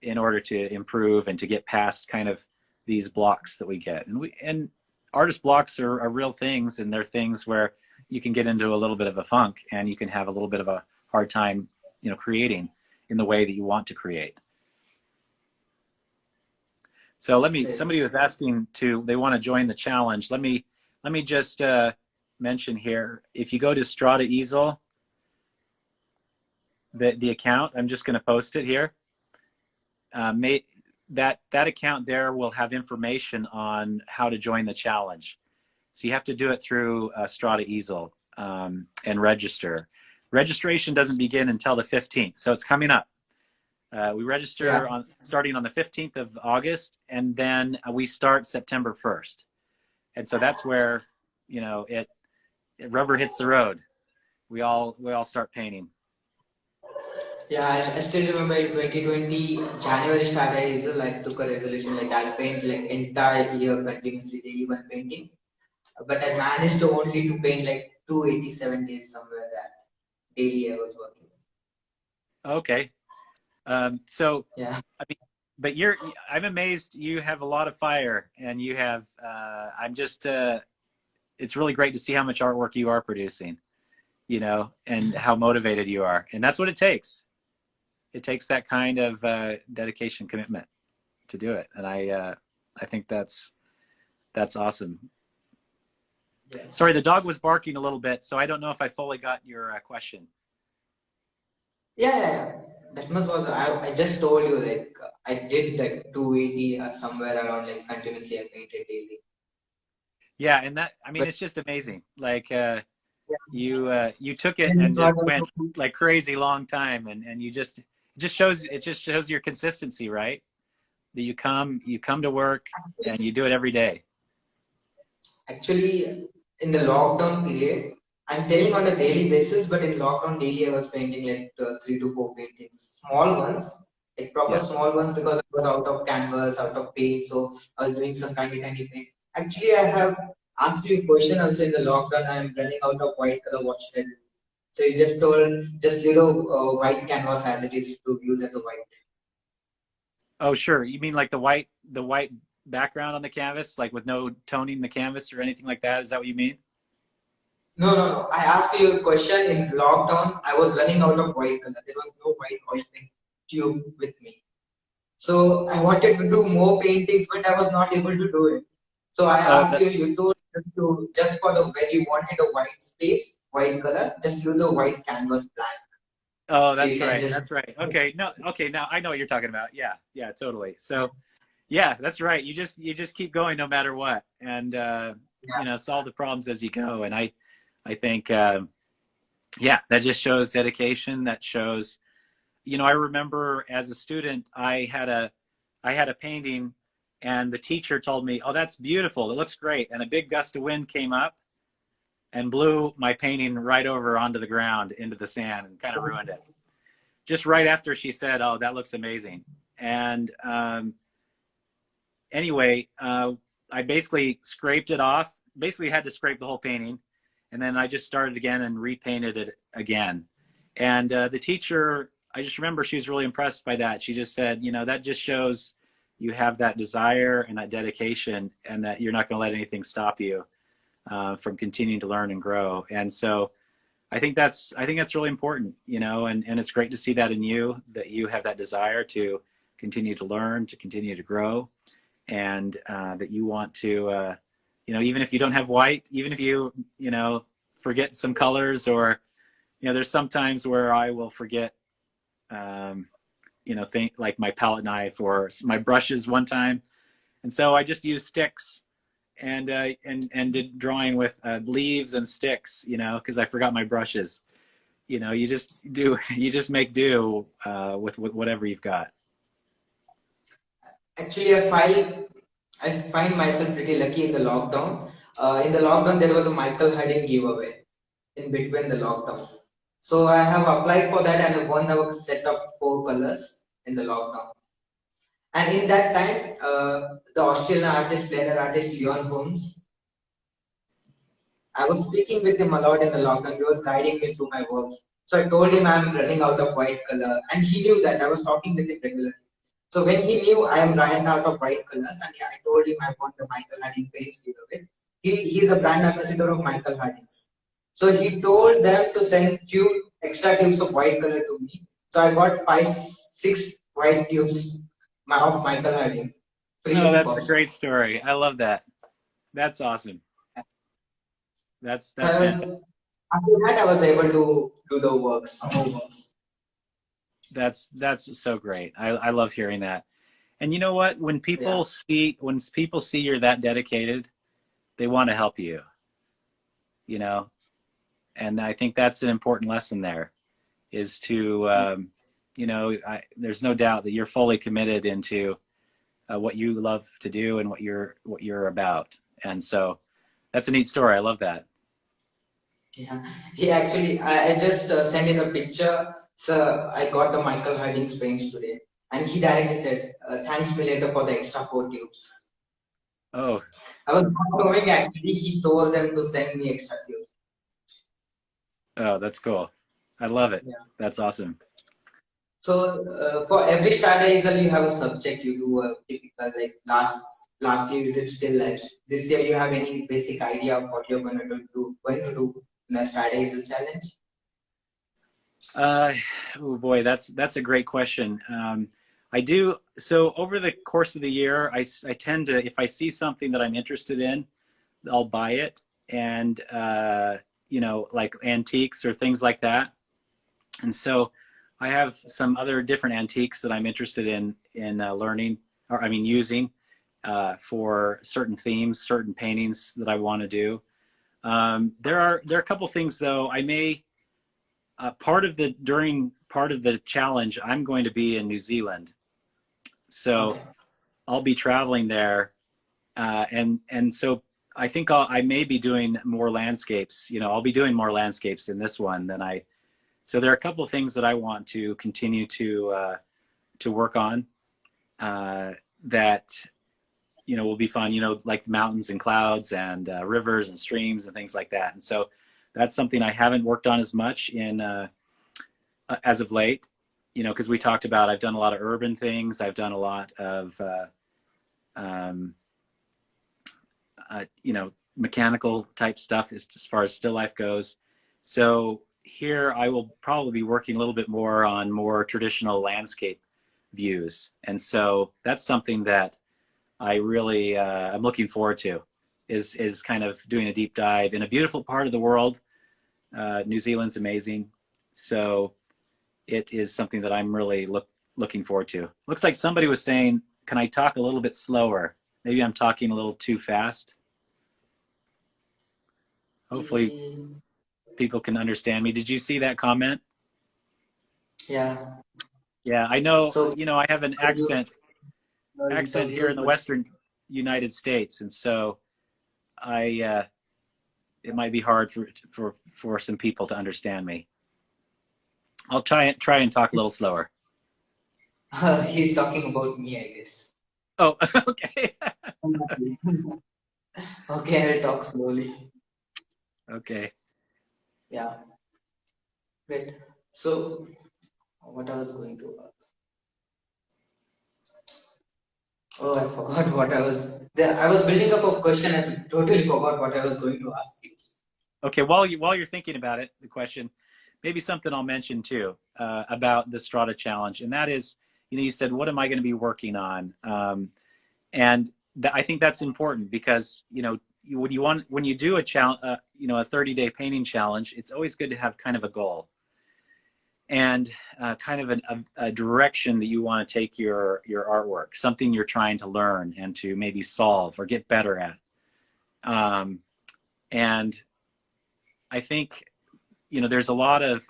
in order to improve and to get past kind of these blocks that we get. And artist blocks are real things, and they're things where you can get into a little bit of a funk, and you can have a little bit of a hard time, creating in the way that you want to create. So somebody was asking they want to join the challenge. Let me just mention here, if you go to Strata Easel, the account, I'm just going to post it here. That account there will have information on how to join the challenge. So you have to do it through Strata Easel and register. Registration doesn't begin until the 15th, so it's coming up. We register starting on the 15th of August, and then we start September 1st. And so that's where, it rubber hits the road. We all start painting. Yeah, I still remember in 2020 January start. I took a resolution like I'll paint like entire year continuously daily one painting, but I managed to only to paint like 287 days somewhere that daily I was working. Okay. So, Yeah. I mean, but I'm amazed you have a lot of fire, and you have, I'm just, it's really great to see how much artwork you are producing, and how motivated you are. And that's what it takes. It takes that kind of dedication, commitment to do it. And I think that's awesome. Yes. Sorry, the dog was barking a little bit, so I don't know if I fully got your question. Yeah. that much was I just told you like I did like 280 somewhere around like continuously I painted daily. Yeah, and that, I mean, But it's just amazing. Like yeah, you took it then it and was just went also, like crazy long time, and you just it just shows your consistency, right? That you come to work and you do it every day. actually in the lockdown period, I'm telling on a daily basis, but in lockdown daily I was painting like 3 to 4 paintings, small ones, like proper Yeah. small ones because I was out of canvas, out of paint, so I was doing some tiny tiny paints. Actually, I have asked you a question also in the lockdown. I'm running out of white color. What should I do? So you just told just leave a white canvas as it is to use as a white. Oh, sure. You mean like the white background on the canvas, like with no toning the canvas or anything like that? Is that what you mean? No, no, no. I asked you a question in lockdown. I was running out of white color. There was no white oil paint tube with me. So I wanted to do more paintings, but I was not able to do it. So I Oh, asked you, you told us to just for the when you wanted a white space, white color, just use the white canvas blank. oh, So you that's can right. just That's right. Okay. No, okay. Now I know what you're talking about. Yeah. Yeah, totally. So, yeah, that's right. You just keep going no matter what, and yeah, solve the problems as you go. And I think yeah, that just shows dedication. That shows, I remember as a student, I had a painting, and the teacher told me, "Oh, that's beautiful. It looks great." And a big gust of wind came up and blew my painting right over onto the ground into the sand and kind of ruined it. Just right after she said, "Oh, that looks amazing." And anyway, I basically scraped it off. Basically, had to scrape the whole painting, and then I just started again and repainted it again. And the teacher, I just remember she was really impressed by that. She just said, that just shows you have that desire and that dedication, and that you're not going to let anything stop you from continuing to learn and grow. And so I think that's really important, and it's great to see that in you, that you have that desire to continue to learn, to continue to grow, and that you want to, even if you don't have white, even if forget some colors, or there's some times where I will forget, um, think like my palette knife or my brushes one time, and so I just use sticks and did drawing with leaves and sticks, because I forgot my brushes. You just make do with whatever you've got. actually I find myself pretty lucky in the lockdown. In the lockdown, there was a Michael Harding giveaway in between the lockdown. So I have applied for that and I won a set of 4 colors in the lockdown. And in that time, the Australian artist, plein artist Leon Holmes, I was speaking with him a lot in the lockdown. He was guiding me through my works. So I told him I'm running out of white color, and he knew that I was talking with him regularly. So when he knew I am running out of white colors, and I told him I want the Michael Harding paints giveaway. He's a brand ambassador of Michael Harding's. So he told them to send few extra tubes of white color to me. So I got 6 white tubes of Michael Harding, free Oh, of that's a cost. great story. I love that. That's awesome. That's I fantastic. was after that I was able to do the works, more works. That's so great. I love hearing that. And you know what? When Yeah, people see you're that dedicated, they want to help you. You know, and I think that's an important lesson there. Is to there's no doubt that you're fully committed into what you love to do and what you're about. And so that's a neat story. I love that. yeah. He actually, I just sent in a picture. Sir, I got the Michael Harding's paints today, and he directly said, "Thanks me later for the extra 4 tubes." Oh, I was not knowing actually. He told them to send me extra tubes. oh, that's cool. I love it. Yeah. That's awesome. So for every strategy, you have a subject. You do a typical like last year you did still lives. This year you have any basic idea of what you're going to do in a strategy challenge? Uh, oh boy, that's a great question. I do so over the course of the year. I tend to, if I see something that I'm interested in, I'll buy it, and like antiques or things like that. And so I have some other different antiques that I'm interested in learning, or I mean using for certain themes, certain paintings that I want to do. There are a couple things though. I may during part of the challenge, I'm going to be in New Zealand, so Okay. I'll be traveling there, and so I think I may be doing more landscapes. You know, I'll be doing more landscapes in this one than I. So there are a couple of things that I want to continue to work on that will be fun. You know, like mountains and clouds and rivers and streams and things like that. And so that's something I haven't worked on as much in as of late. You know, because we talked about I've done a lot of urban things. I've done a lot of um, mechanical type stuff as far as still life goes. So here I will probably be working a little bit more on more traditional landscape views. And so that's something that I really I'm looking forward to is kind of doing a deep dive in a beautiful part of the world. New Zealand's amazing. So it is something that I'm really looking forward to. Looks like somebody was saying, can I talk a little bit slower? Maybe I'm talking a little too fast. Hopefully Mm, people can understand me. Did you see that comment? yeah. Yeah, I know, So I have an you accent talk here in English, the but Western United States. And so it might be hard for some people to understand me. I'll try and talk a little slower. he's talking about me, I guess. Oh, okay. Okay, I'll talk slowly. Okay. Yeah, great. So, what I was going to ask. Oh, I forgot what I was. There, I was building up a question and totally forgot what I was going to ask you. Okay, while you're thinking about it, the question, maybe something I'll mention too about the Strata Challenge, and that is, you said, what am I going to be working on? And I think that's important because when you do a challenge, a 30-day painting challenge, it's always good to have kind of a goal and kind of a direction that you want to take your artwork, something you're trying to learn and to maybe solve or get better at. And I think there's a lot of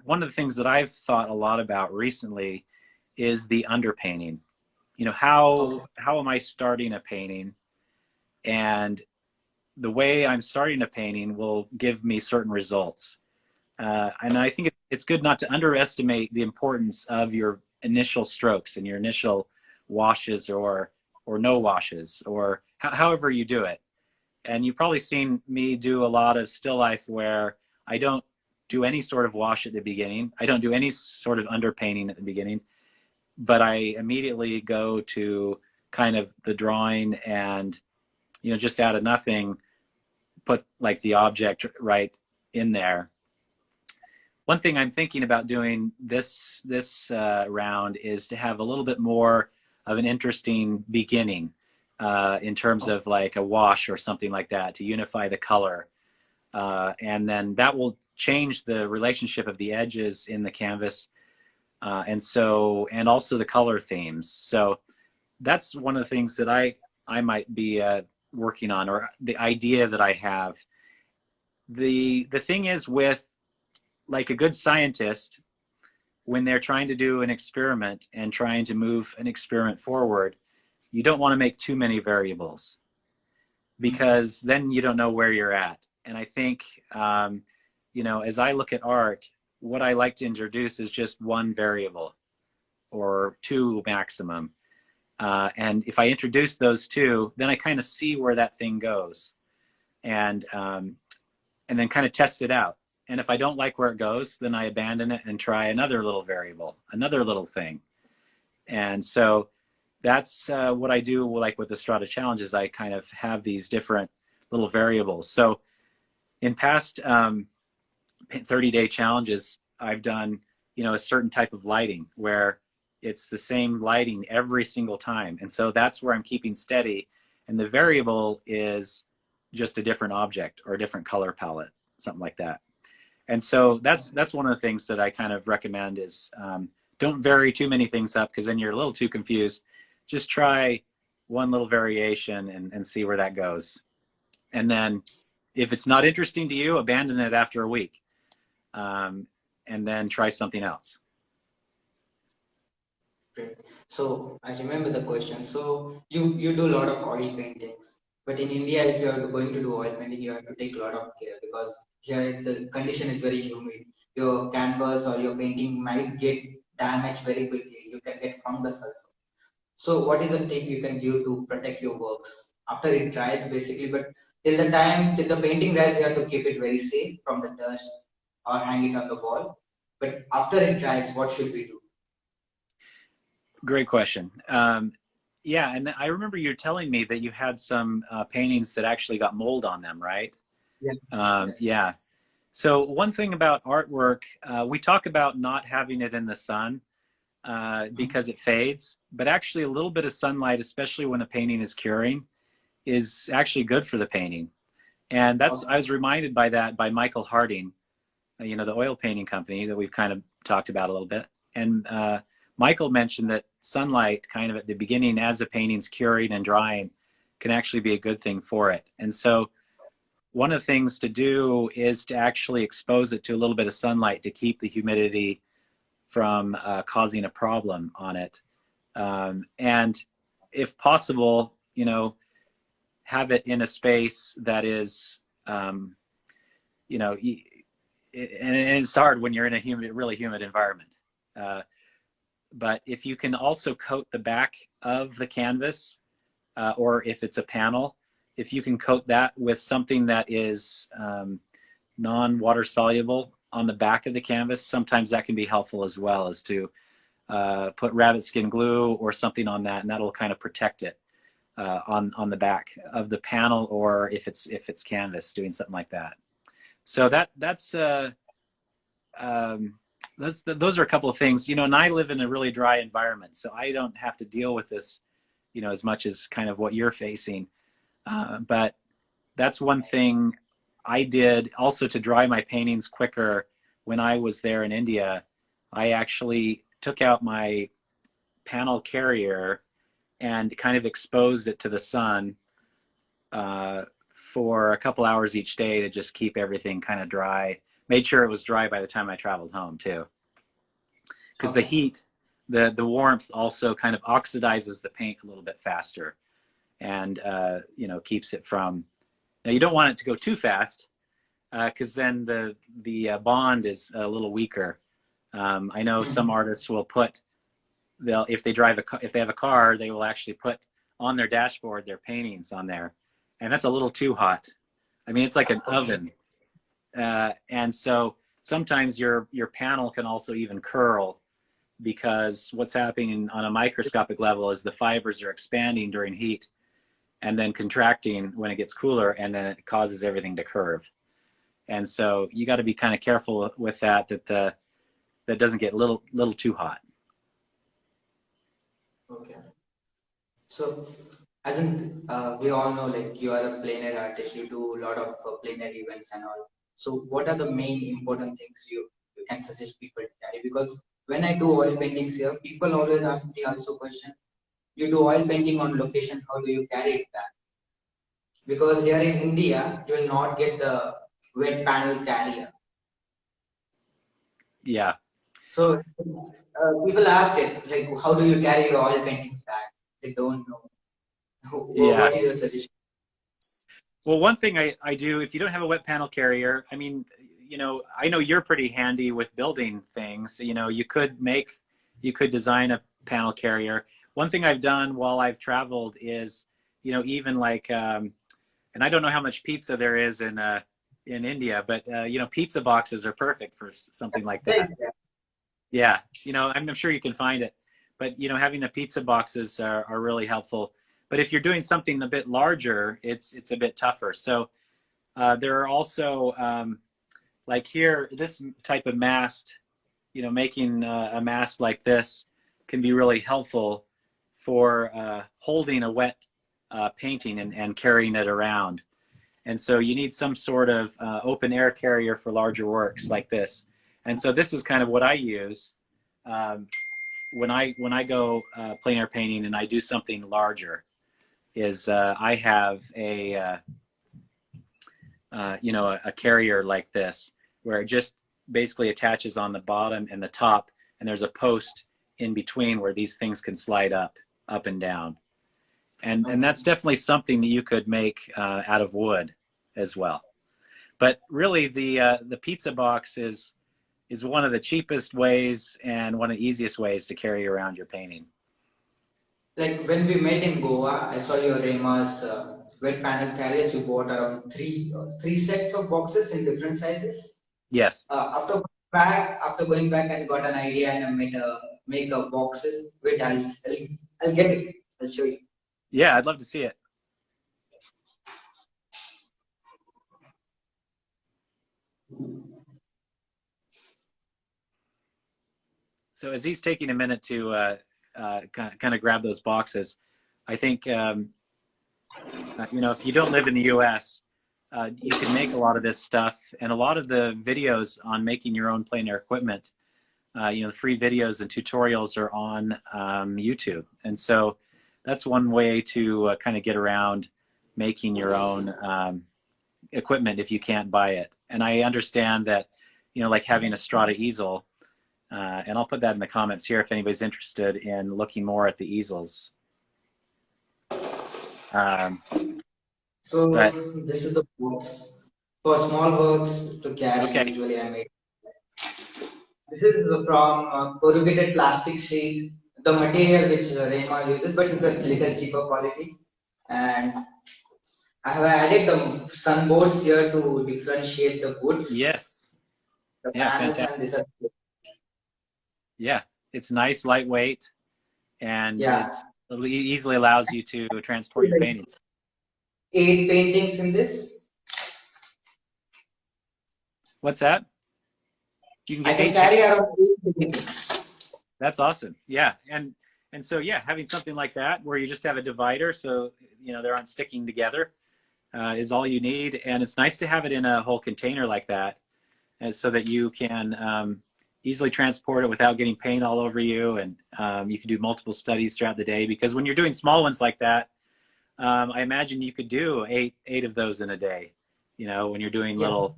one of the things that I've thought a lot about recently is the underpainting. Okay. How am I starting a painting, and the way I'm starting a painting will give me certain results. And I think it's good not to underestimate the importance of your initial strokes and your initial washes or no washes or however you do it. And you've probably seen me do a lot of still life where I don't do any sort of wash at the beginning. I don't do any sort of underpainting at the beginning, but I immediately go to kind of the drawing and, just out of nothing, put like the object right in there. One thing I'm thinking about doing this round is to have a little bit more of an interesting beginning in terms of like a wash or something like that to unify the color, and then that will change the relationship of the edges in the canvas, and also the color themes. So that's one of the things that I might be working on, or the idea that I have. The thing is with like a good scientist, when they're trying to do an experiment and trying to move an experiment forward, you don't want to make too many variables because then you don't know where you're at. And I think, as I look at art, what I like to introduce is just one variable or two maximum. And if I introduce those two, then I kind of see where that thing goes, and then kind of test it out. And if I don't like where it goes, then I abandon it and try another little variable, another little thing. And so that's what I do. Like with the Strata challenges, I kind of have these different little variables. So in past 30-day challenges, I've done, a certain type of lighting where it's the same lighting every single time. And so that's where I'm keeping steady. And the variable is just a different object or a different color palette, something like that. And so that's one of the things that I kind of recommend is don't vary too many things up because then you're a little too confused. Just try one little variation and see where that goes. And then if it's not interesting to you, abandon it after a week, and then try something else. Great. So I remember the question. So you do a lot of oil paintings, but in India, if you are going to do oil painting, you have to take a lot of care because here is the condition is very humid. Your canvas or your painting might get damaged very quickly. You can get fungus also. So what is the tip you can give to protect your works after it dries, basically? But till the painting dries, you have to keep it very safe from the dust or hang it on the wall. But after it dries, what should we do? Great question. Yeah, and I remember you telling me that you had some paintings that actually got mold on them, right? Yeah. Yes. Yeah. So one thing about artwork, we talk about not having it in the sun Mhm. because it fades, but actually a little bit of sunlight, especially when a painting is curing, is actually good for the painting. And I Okay. was reminded by that by Michael Harding, the oil painting company that we've kind of talked about a little bit. And Michael mentioned that sunlight kind of at the beginning as a painting's curing and drying can actually be a good thing for it. And so one of the things to do is to actually expose it to a little bit of sunlight to keep the humidity from causing a problem on it. And if possible, have it in a space that is, you know, and it's hard when you're in a really humid environment. Uh, but if you can also coat the back of the canvas, or if it's a panel, if you can coat that with something that is non-water soluble on the back of the canvas, sometimes that can be helpful as well as to put rabbit skin glue or something on that, and that'll kind of protect it on the back of the panel, or if it's canvas, doing something like that. So um, those are a couple of things, and I live in a really dry environment, so I don't have to deal with this, as much as kind of what you're facing. But that's one thing I did also to dry my paintings quicker when I was there in India. I actually took out my panel carrier and kind of exposed it to the sun for a couple hours each day to just keep everything kind of dry. Made sure it was dry by the time I traveled home too, because the Okay. heat, the warmth also kind of oxidizes the paint a little bit faster, and keeps it from. Now you don't want it to go too fast, because then the bond is a little weaker. I know some Mhm. artists will put if they have a car, they will actually put on their dashboard their paintings on there, and that's a little too hot. I mean, it's like an Okay. oven, and so sometimes your panel can also even curl because what's happening on a microscopic level is the fibers are expanding during heat and then contracting when it gets cooler, and then it causes everything to curve. And so you got to be kind of careful with that doesn't get little too hot. Okay. So, as in, we all know, like you are a plein air artist, you do a lot of plein air events and all. So, what are the main important things you can suggest people to carry? Because when I do oil paintings here, people always ask me also question. You do oil painting on location, how do you carry it back? Because here in India, you will not get the wet panel carrier. Yeah, So, people ask it, like, how do you carry your oil paintings back? They don't know. yeah. What is your suggestion? Well, one thing I do, if you don't have a wet panel carrier, I mean, I know you're pretty handy with building things. You could design a panel carrier. One thing I've done while I've traveled is, even like, and I don't know how much pizza there is in India, but pizza boxes are perfect for something like that. Yeah, I'm sure you can find it, but having the pizza boxes are really helpful. But if you're doing something a bit larger, it's a bit tougher. So there are also like here, this type of mast, making a mast like this can be really helpful for holding a wet painting and carrying it around. And so you need some sort of open air carrier for larger works like this. And so this is kind of what I use um, when I go plein air painting and I do something larger. Is I have a you know, a carrier like this where it just basically attaches on the bottom and the top, and there's a post in between where these things can slide up and down. And Okay. that's definitely something that you could make out of wood as well. But really, the pizza box is one of the cheapest ways and one of the easiest ways to carry around your painting. Like when we met in Goa, I saw your Rema's wet panel carriers. You bought around three sets of boxes in different sizes. Yes. After going back and got an idea and I made a make a boxes. Wait, I'll get it. I'll show you. Yeah, I'd love to see it. So as he's taking a minute to kind of grab those boxes, I think you know, if you don't live in the U.S., you can make a lot of this stuff, and a lot of the videos on making your own plein air equipment, you know, the free videos and tutorials are on YouTube, and so that's one way to kind of get around making your own equipment if you can't buy it. And I understand that, you know, like having a Strata easel, and I'll put that in the comments here if anybody's interested in looking more at the easels. Um, So but this is the box for small works to carry. okay, Usually, I make this is from corrugated plastic sheet. The material which Raymond uses, but it's a little cheaper quality. And I have added the sun boards here to differentiate the woods, yes, the yeah, panels, fantastic. and this. Yeah, it's nice, lightweight, and Yeah, it's easily allows you to transport your paintings. 8 paintings in this. What's that? You can I get can 8 carry paintings. around 8 paintings. That's awesome. Yeah, and so yeah, having something like that where you just have a divider, so you know they aren't sticking together, is all you need. And it's nice to have it in a whole container like that, and so that you can easily transport it without getting paint all over you, and you can do multiple studies throughout the day. Because when you're doing small ones like that, I imagine you could do eight of those in a day. You know, when you're doing Yeah. little,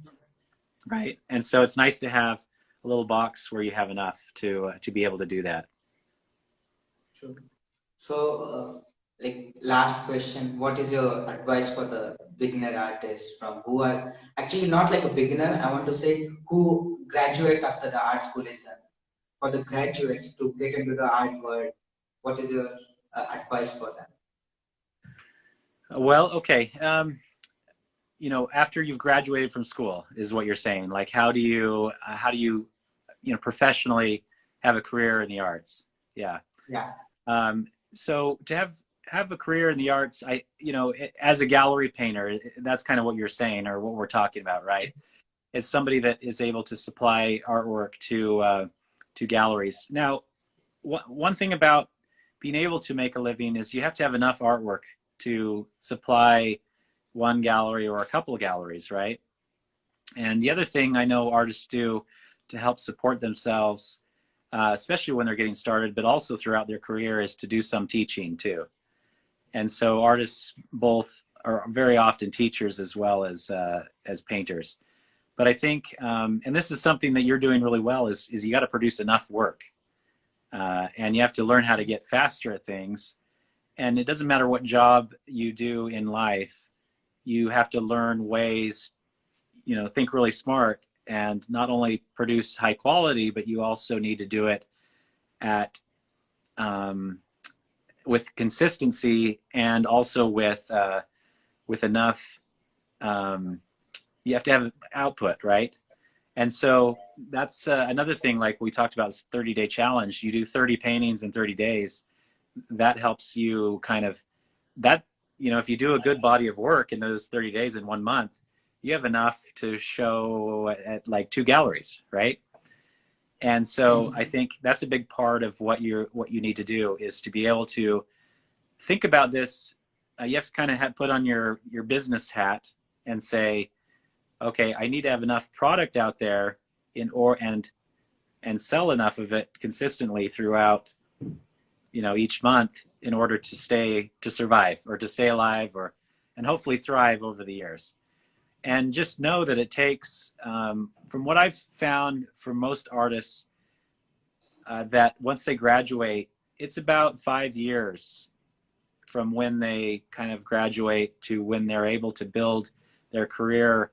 right? And so it's nice to have a little box where you have enough to be able to do that. True. So, like last question, what is your advice for the beginner artists from who are actually not like a beginner? I want to say who graduate after the art school is done. For the graduates to get into the art world, what is your advice for them? Well, okay. You know, after you've graduated from school, is what you're saying. Like, how do you, you know, professionally have a career in the arts? Yeah. Yeah, So to have a career in the arts, you know, as a gallery painter, that's kind of what you're saying, or what we're talking about, right? Is somebody that is able to supply artwork to galleries. Now, one thing about being able to make a living is you have to have enough artwork to supply one gallery or a couple of galleries, right? And the other thing I know artists do to help support themselves, especially when they're getting started, but also throughout their career, is to do some teaching too. And so artists both are very often teachers as well as painters. But I think, and this is something that you're doing really well, is you got to produce enough work, and you have to learn how to get faster at things. And it doesn't matter what job you do in life, you have to learn ways, you know, think really smart and not only produce high quality, but you also need to do it at with consistency, and also with enough. You have to have output, right? And so that's another thing. Like we talked about, this 30-day challenge. You do 30 paintings in 30 days. That helps you kind of that. You know, if you do a good body of work in those 30 days in 1 month, you have enough to show at like 2 galleries, right? And so I think that's a big part of what you need to do, is to be able to think about this. You have to kind of put on your business hat and say, okay, I need to have enough product out there and sell enough of it consistently throughout, each month in order to survive or to stay alive and hopefully thrive over the years. And just know that it takes, from what I've found for most artists, that once they graduate, it's about 5 years from when they kind of graduate to when they're able to build their career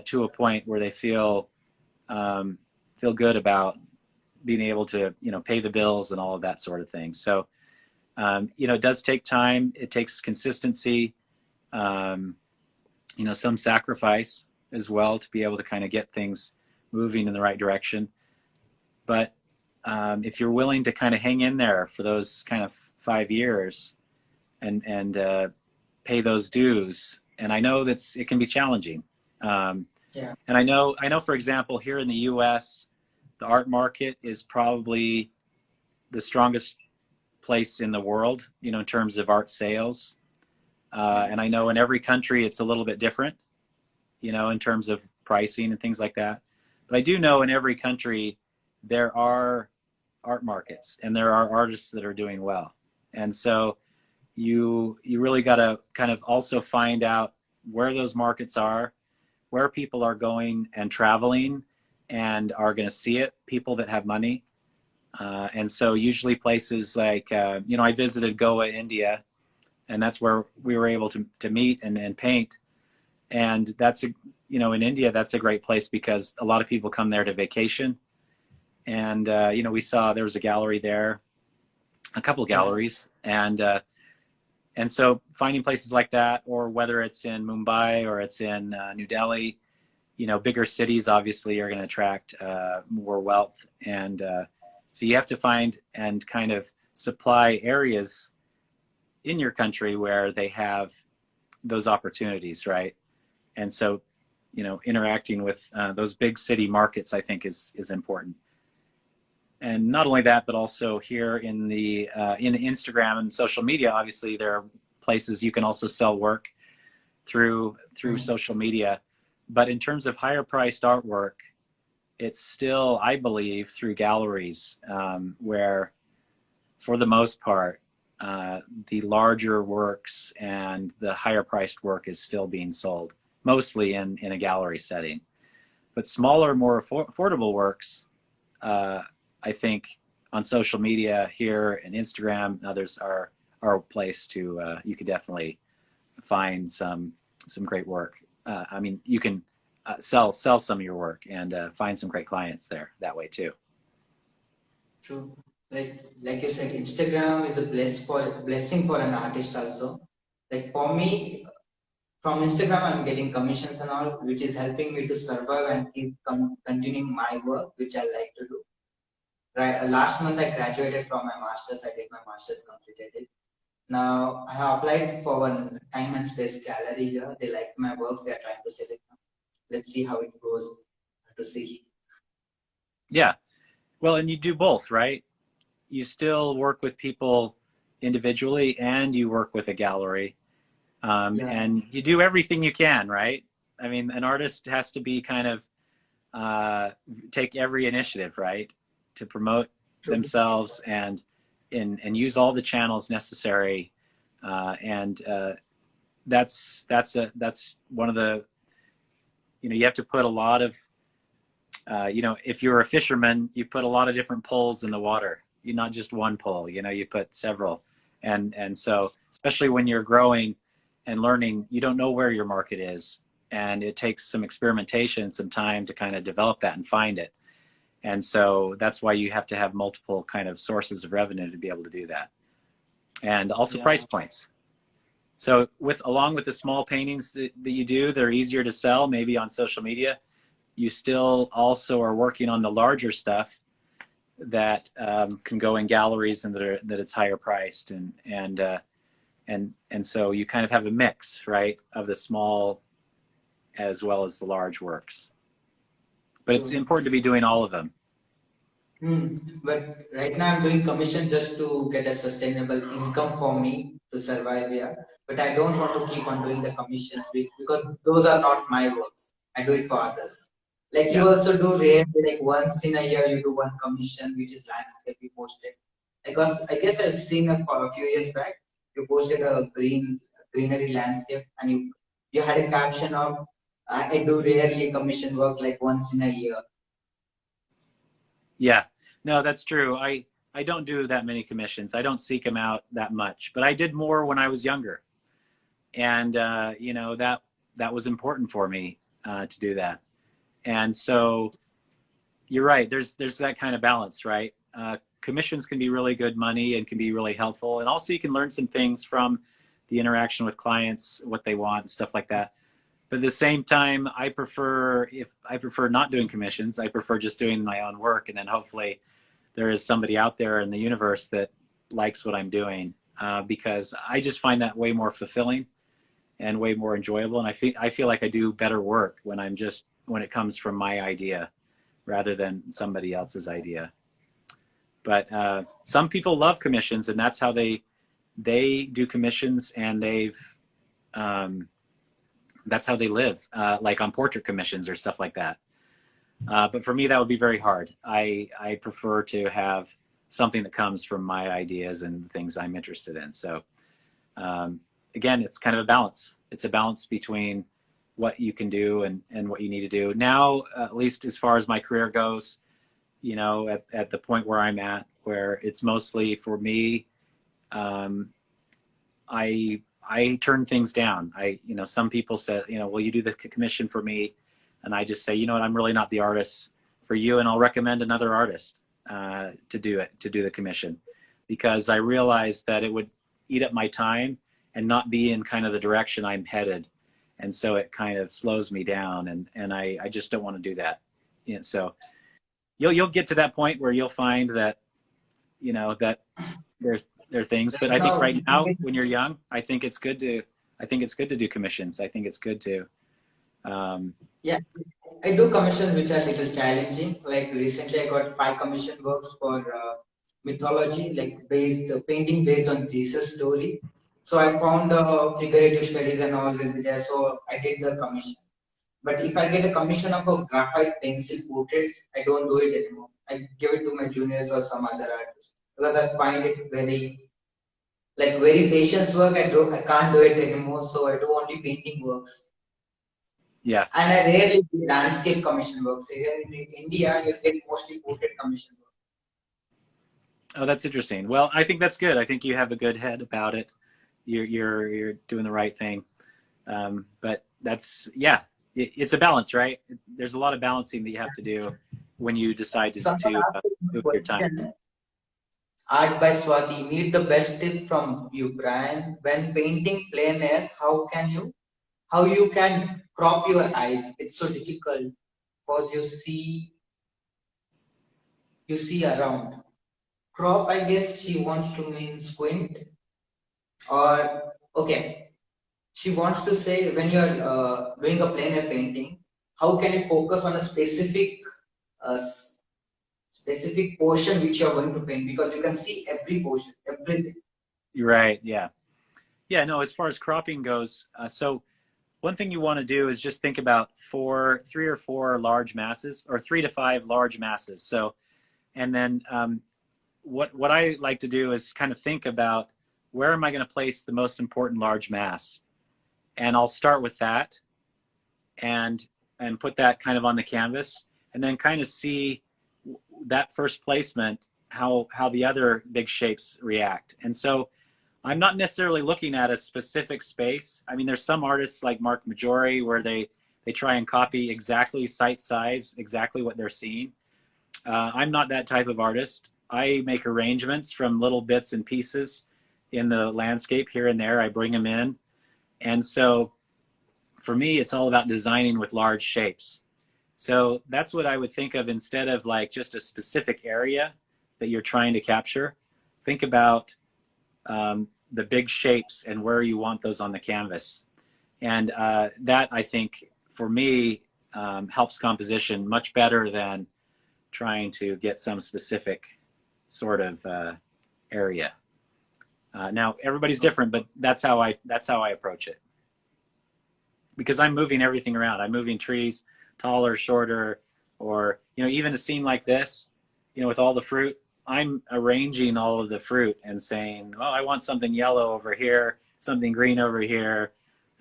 to a point where they feel good about being able to pay the bills and all of that sort of thing. So it does take time. It takes consistency, some sacrifice as well to be able to kind of get things moving in the right direction. But if you're willing to kind of hang in there for those kind of 5 years and pay those dues, and I know it can be challenging. Yeah. And I know, for example, here in the U.S., the art market is probably the strongest place in the world, in terms of art sales. And I know in every country it's a little bit different, in terms of pricing and things like that. But I do know in every country there are art markets and there are artists that are doing well. And so you really got to kind of also find out where those markets are, where people are going and traveling and are going to see it, people that have money. And so usually places like, I visited Goa, India, and that's where we were able to meet and paint. And that's, in India, that's a great place because a lot of people come there to vacation. And, we saw there was a gallery there, a couple of galleries. And so finding places like that, or whether it's in Mumbai or it's in New Delhi, bigger cities obviously are going to attract more wealth. And so you have to find and kind of supply areas in your country where they have those opportunities, right? And so, interacting with those big city markets, I think is important. And not only that, but also here in Instagram and social media, obviously there are places you can also sell work through social media. But in terms of higher priced artwork, it's still, I believe, through galleries, where for the most part, the larger works and the higher priced work is still being sold, mostly in a gallery setting. But smaller, more affordable works, I think on social media here and Instagram, others are a place to, you could definitely find some great work. I mean, you can sell some of your work and find some great clients there that way too. True. Like you said, Instagram is a blessing for an artist also. Like for me, from Instagram, I'm getting commissions and all, which is helping me to survive and keep continuing my work, which I like to do. Right. Last month, I graduated from my master's. I did my master's, completed it. Now I have applied for one time and space gallery here. They like my work. They are trying to select me. Let's see how it goes. To see. Yeah. Well, and you do both, right? You still work with people individually and you work with a gallery. And you do everything you can, right? I mean, an artist has to be kind of take every initiative, right, to promote themselves and use all the channels necessary. And that's one of the, you have to put a lot of, if you're a fisherman, you put a lot of different poles in the water. You're not just one pole, you put several. And so, especially when you're growing and learning, you don't know where your market is. And it takes some experimentation, some time to kind of develop that and find it. And so that's why you have to have multiple kind of sources of revenue to be able to do that. And also price points. So along with the small paintings that you do, they're easier to sell maybe on social media. You still also are working on the larger stuff that can go in galleries and that it's higher priced. And so you kind of have a mix, right, of the small as well as the large works. But it's important to be doing all of them. But right now I'm doing commission just to get a sustainable income for me to survive here. But I don't want to keep on doing the commissions because those are not my works. I do it for others. Like Yeah. you also do rare, like once in a year you do one commission, which is landscape you posted. Because I guess I've seen a few years back, you posted a greenery landscape and you had a caption of I do rarely commission work like once in a year. Yeah. No, that's true. I don't do that many commissions. I don't seek them out that much, but I did more when I was younger, and you know that was important for me to do that. And so you're right. There's that kind of balance, right? Commissions can be really good money and can be really helpful, and also you can learn some things from the interaction with clients, what they want, and stuff like that. But at the same time, I prefer not doing commissions. I prefer just doing my own work, and then hopefully there is somebody out there in the universe that likes what I'm doing, because I just find that way more fulfilling and way more enjoyable. And I feel like I do better work when it comes from my idea rather than somebody else's idea. But some people love commissions, and that's how they do commissions, and um, that's how they live, like on portrait commissions or stuff like that. But for me, that would be very hard. I prefer to have something that comes from my ideas and things I'm interested in. So um, again, it's kind of a balance. It's a balance between what you can do and what you need to do. Now, at least as far as my career goes, you know, at the point where I'm at, where it's mostly for me, um, I turn things down. You know, some people said, you know, will you do the commission for me? And I just say, you know what, I'm really not the artist for you, and I'll recommend another artist to do the commission, because I realized that it would eat up my time and not be in kind of the direction I'm headed, and so it kind of slows me down, and I just don't want to do that. You know, so you'll get to that point where you'll find that, you know, that there there are things, but Right I think now, right now when you're young, I think it's good to do commissions. I think it's good to um, yeah, I do commissions which are little challenging. Like recently, I got 5 commission works for mythology, like painting based on Jesus story. So I found the figurative studies and all will be there. So I did the commission. But if I get a commission of a graphite pencil portraits, I don't do it anymore. I give it to my juniors or some other artists because I find it very patience work. I can't do it anymore. So I do only painting works. yeah. And I rarely do landscape commission works. Here in India, you'll get mostly portrait commission work. Oh, that's interesting. Well, I think that's good. I think you have a good head about it. You're doing the right thing. But that's, yeah, it's a balance, right? There's a lot of balancing that you have to do when you decide Someone asked me to one your time. question. Art by Swati. Need the best tip from you, Brian. When painting plein air, how you can crop your eyes? It's so difficult because you see around. Crop, I guess she wants to mean squint or okay. She wants to say when you're doing a plein air painting, how can you focus on a uh, specific portion which you're going to paint because you can see every portion, everything. You're right. Yeah. Yeah. No, as far as cropping goes, so one thing you want to do is just think about 3 or 4 large masses, or 3 to 5 large masses. So, and then what I like to do is kind of think about where am I going to place the most important large mass, and I'll start with that, and put that kind of on the canvas, and then kind of see that first placement, how the other big shapes react. And so I'm not necessarily looking at a specific space. I mean, there's some artists like Mark Majori where they try and copy exactly site size, exactly what they're seeing. I'm not that type of artist. I make arrangements from little bits and pieces in the landscape here and there. I bring them in. And so for me, it's all about designing with large shapes. So that's what I would think of instead of like just a specific area that you're trying to capture. Think about the big shapes and where you want those on the canvas. And that, I think, for me, helps composition much better than trying to get some specific sort of area. Now everybody's different, but that's how I approach it, because I'm moving everything around. I'm moving trees taller, shorter, or even a scene like this, with all the fruit. I'm arranging all of the fruit and saying, oh, I want something yellow over here, something green over here,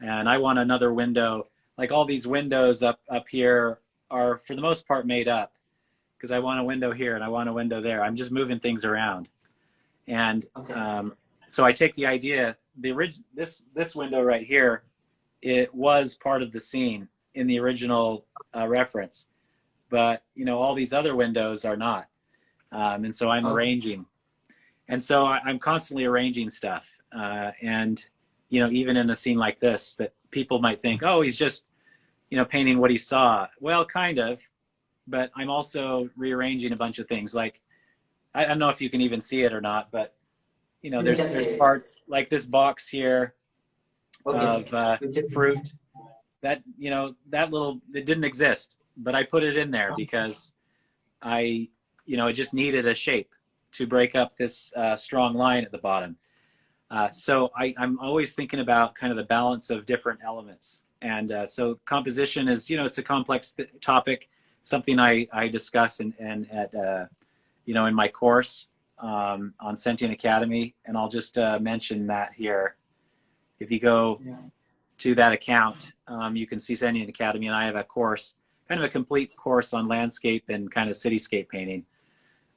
and I want another window. Like all these windows up here are for the most part made up, because I want a window here and I want a window there. I'm just moving things around. And Okay. so I take the idea, this window right here, it was part of the scene in the original reference, but all these other windows are not. And so I'm Oh, arranging, and so I'm constantly arranging stuff. And even in a scene like this, that people might think, oh, he's just painting what he saw. Well, kind of, but I'm also rearranging a bunch of things. Like, I don't know if you can even see it or not, but we can there's say it. parts like this box here Okay. of Which is, fruit that that little, it didn't exist, but I put it in there because I it just needed a shape to break up this strong line at the bottom. So I'm always thinking about kind of the balance of different elements. And so composition is, it's a complex topic, something I discuss at in my course on Sentient Academy. And I'll just mention that here. If you go yeah. to that account, you can see Sentient Academy, and I have a course, kind of a complete course on landscape and kind of cityscape painting.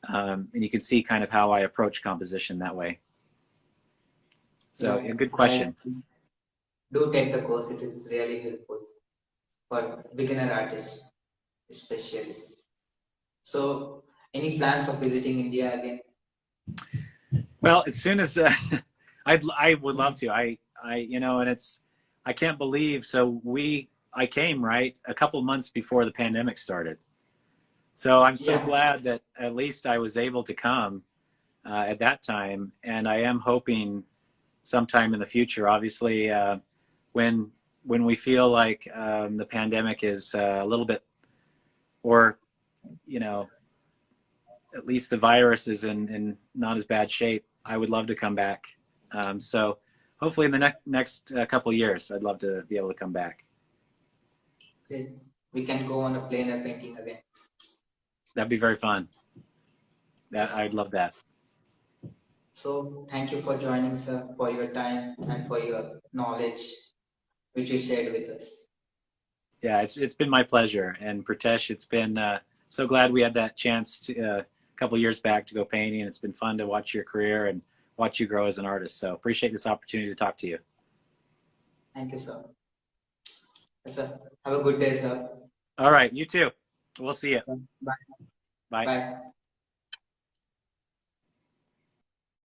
And you can see kind of how I approach composition that way. So, Yeah. a good Guys, question. do take the course. It is really helpful for beginner artists, especially. So, any plans of visiting India again? Well, as soon as I would love to. And I can't believe. So I came right a couple months before the pandemic started. So I'm so Yeah. glad that at least I was able to come at that time, and I am hoping sometime in the future. Obviously, when we feel like the pandemic is a little bit, or you know, at least the virus is in not as bad shape, I would love to come back. So hopefully in the next couple of years, I'd love to be able to come back. Okay. We can go on a plane or painting again. That'd be very fun. I'd Yes. love that. So, thank you for joining, sir, for your time and for your knowledge, which you shared with us. Yeah, it's been my pleasure. And Pritesh, it's been so glad we had that chance to a couple of years back to go painting. It's been fun to watch your career and watch you grow as an artist. So appreciate this opportunity to talk to you. Thank you, sir. Yes, sir. Have a good day, sir. All right, you too. We'll see you. Bye. Bye. Bye.